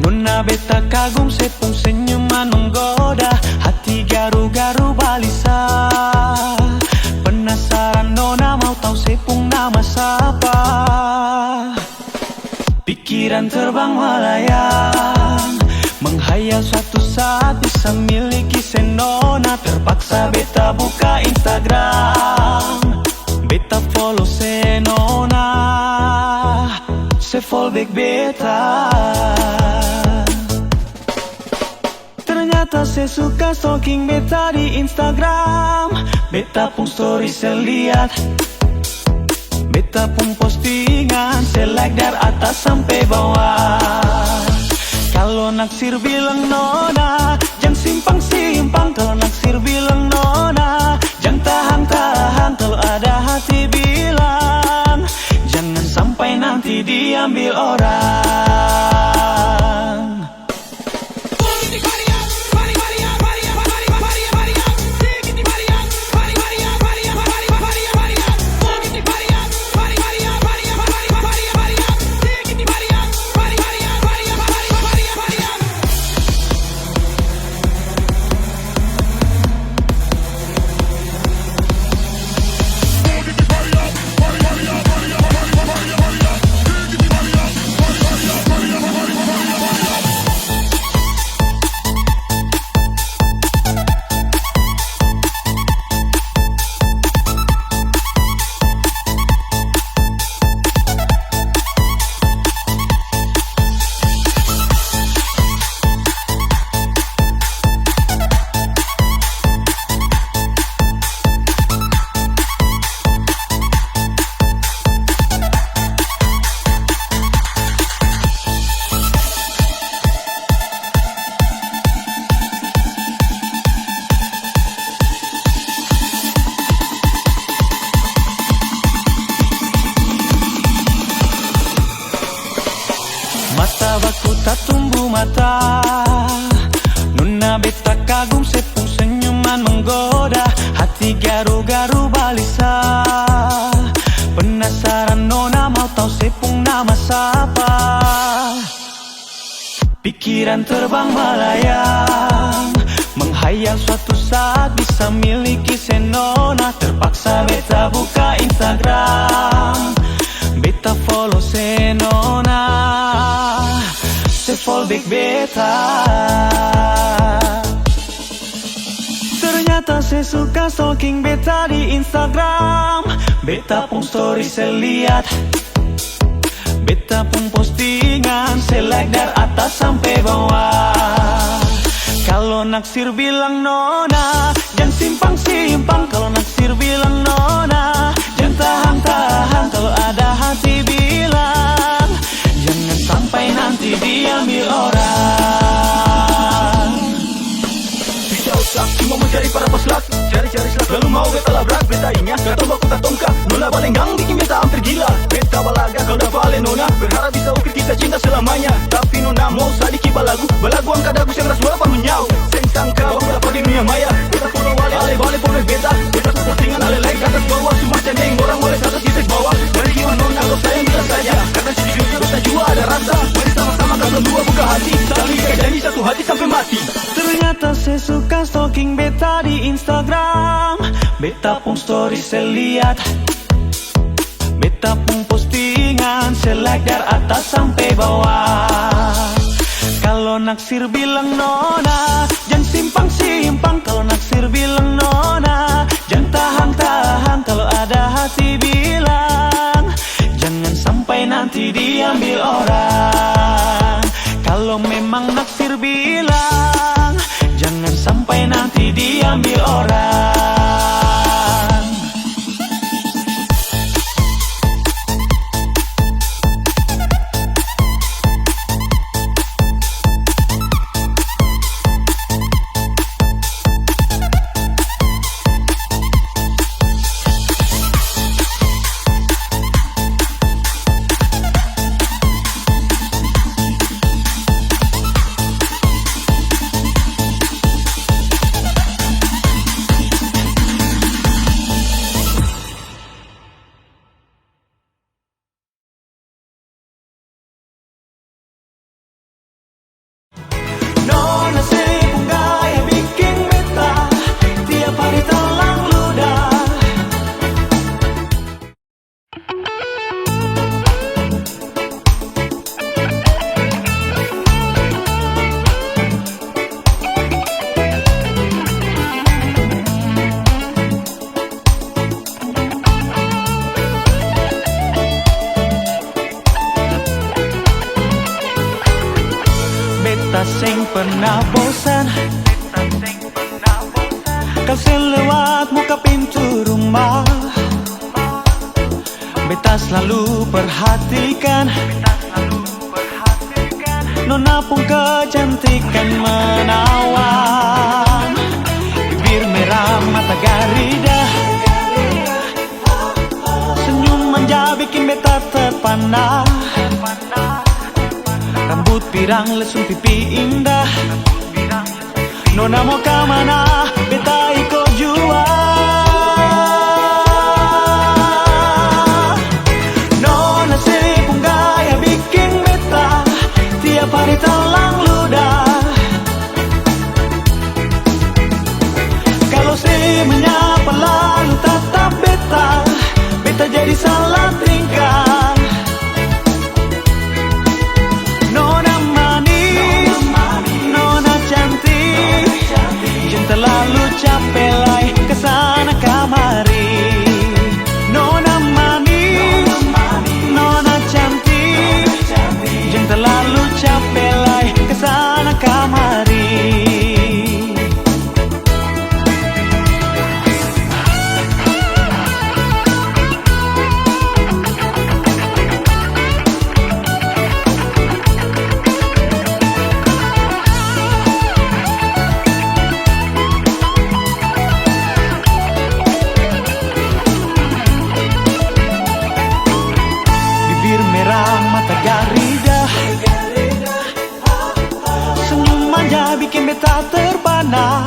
nona beta kagum sepung senyuman menggoda, hati garu-garu balisa. Penasaran nona mau tahu sepung nama siapa? Pikiran terbang melayang, menghayal suatu saat bisa miliki senona. Terpaksa beta buka Instagram, beta follow senona, se fallback beta. Ternyata saya suka stalking beta di Instagram. Beta pun story saya lihat, beta pun postingan saya like dari atas sampai bawah. Kalau naksir bilang nona, jangan simpang-simpang. Kalau naksir bilang nona, jangan tahan-tahan. Kalau ada hati bilang, jangan sampai nanti diambil orang. Mata baku tak tumbuh mata, nona beta kagum sepung senyuman menggoda. Hati garu-garu balisa, penasaran nona mau tahu sepung nama siapa. Pikiran terbang melayang, menghayal suatu saat bisa miliki senona. Terpaksa beta buka Instagram, beta follow senona, se fallback beta. Ternyata saya suka stalking beta di Instagram. Beta pun story saya lihat, beta pun postingan saya like dari atas sampai bawah. Kalau naksir bilang nona, jangan simpang-simpang. Kalau naksir bilang nona, jangan tahan-tahan. Kalau ada hati bilang, jangan sampai nanti diambil orang. Bisa usah, cuma mau cari para peslak, cari-cari selak, lalu mau beta labrak. Beta ingat, kata baku tak tongkak, nona balenggang bikin beta hampir gila. Beta balaga kalau dah vale nona, berharap bisa ukir kita cinta selamanya. Tapi nona mau sadiki balagu angkat dagu yang ras berapa menyau. Seng sangka baku dapat di dunia maya. Beta follow wale pones beta, beta tuh postingan ale like atas bawah. Cuma cendeng orang boleh satu kisah bawah. Dari jiwa nona kalau sayang bisa saja, karena sejujurnya beta jua ada rasa. Mari sama-sama kalau dua buka hati, saling janji satu hati sampai mati. Ternyata saya suka stalking beta di Instagram. Beta pun story saya lihat, beta pun postingan saya like dari atas sampai bawah. Kalau naksir bilang nona, jangan simpang-simpang. Kalau naksir bilang nona, jangan tahan-tahan. Kalau ada hati bilang, jangan sampai nanti diambil orang. Kalau memang naksir bilang, jangan sampai nanti diambil orang. beta sing pernah bosan. Kau selewat muka pintu rumah, beta selalu perhatikan. Nona pun kecantikan menawan, bibir merah mata garida, senyum manja bikin beta terpana. Rambut pirang lesung pipi indah, Nona mau ke mana beta ikut jua. Nona sibuk gaya bikin beta tiap hari telang ludah. Kalau si menyapa lalu tatap beta, beta jadi salah tingkah. Nona manis, Nona cantik, jangan terlalu capek lai kesana kamari. Nona manis, Nona cantik, jangan terlalu capek lai kesana kamari. Bibir merah mata garida, senyum manja bikin beta terpana.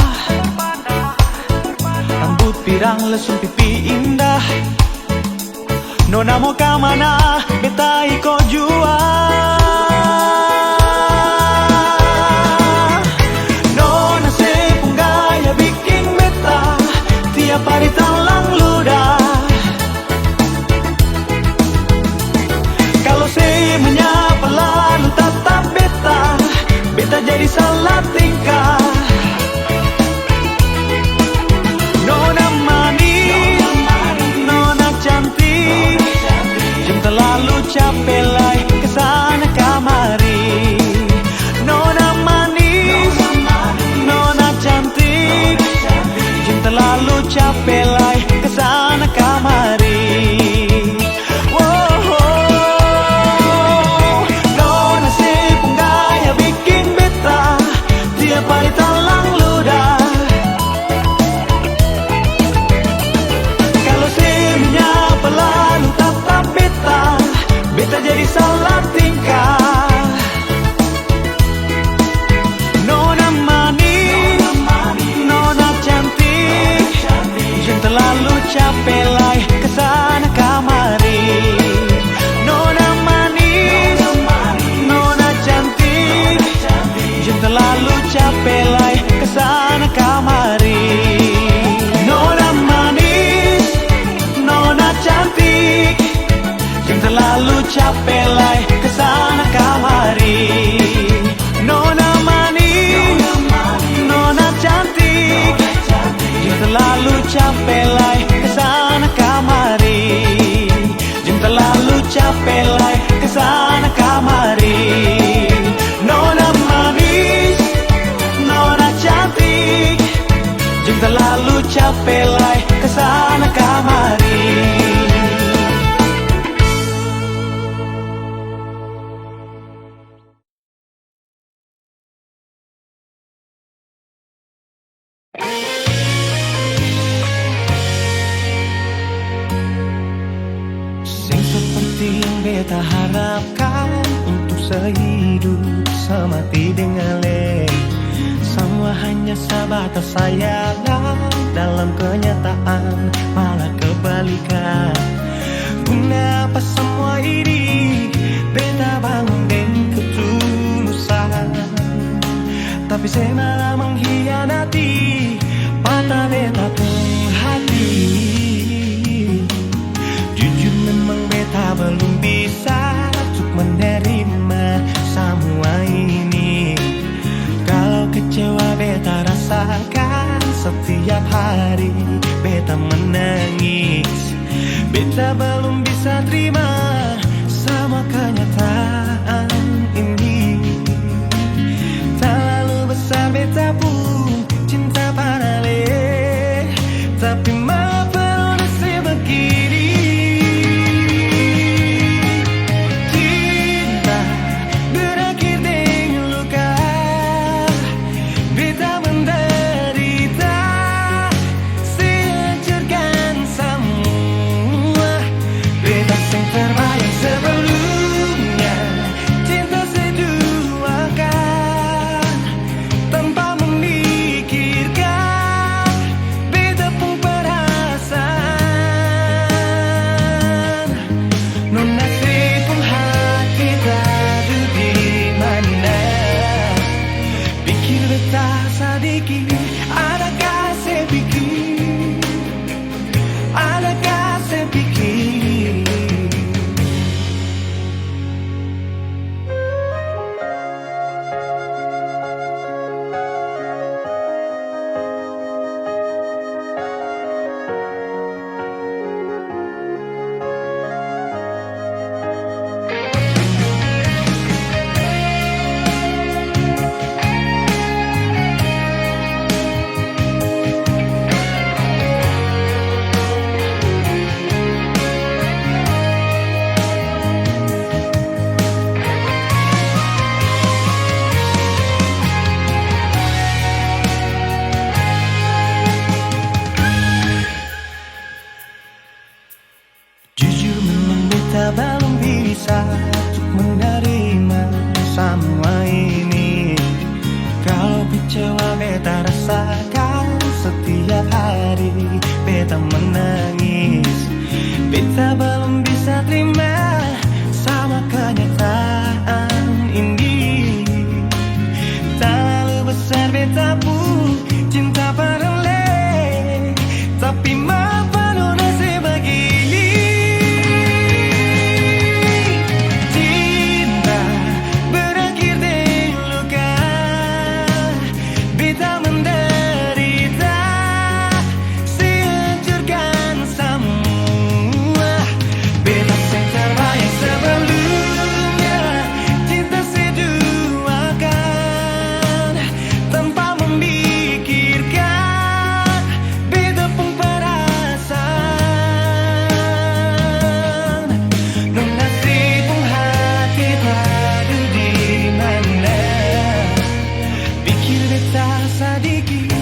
Rambut pirang lesung pipi indah, Nona mau ke mana beta ikut jua. Nona sibuk gaya bikin beta tiap hari telang ludah. Kalau si menyapa lalu tatap beta, beta jadi salah tingkah. Nona manis, Nona cantik, jangan terlalu capek lai kesana kamari. Nona manis, Nona cantik, jangan terlalu capek lai kesana kamari. Nona sibuk gaya bikin beta tiap hari telang ludah. Kalau si menyapa lalu tatap beta, beta jadi salah tingkah. Nona manis, Nona cantik, jangan terlalu capek lai kesana kamari. Nona manis, Nona cantik, jangan terlalu capek lai kesana kamari. Nona manis, Nona cantik, jangan terlalu capek lai kesana kamari. Nona manis, Nona cantik, jangan terlalu capek lai kesana kamari. Jangan terlalu capek lai kesana kamari. Nona manis, Nona cantik, jangan terlalu capek lai kesana kamari. Sing seperti yang beta harapkan, untuk sehidup semati dengan le. Semua hanya sebatas sayangan, dalam kenyataan malah kebalikan. Kenapa semua ini beta bangun dengan ketulusan, tapi saya malah mengkhianati patah beta pun hati. Jujur memang beta belum bisa untuk menerima semua ini. Kalau kecewa beta rasakan setiap hari, beta menangis. Beta belum bisa terima sama kenyataan ini. bisa untuk menerima semua ini. Kalau kecewa beta rasakan setiap hari, beta menangis. Beta belum bisa terima sama kenyataan ini. Terlalu besar beta pun cinta peroleh, tapi maafkan nasib begini. Cinta berakhir di luka, beta menderita, sehancurkan semua. Beta yang terbaik sebelumnya, cinta seduakan tanpa memikirkan beta pun perasaan. Mengasih pun hati padu di mana, pikir beta sedikit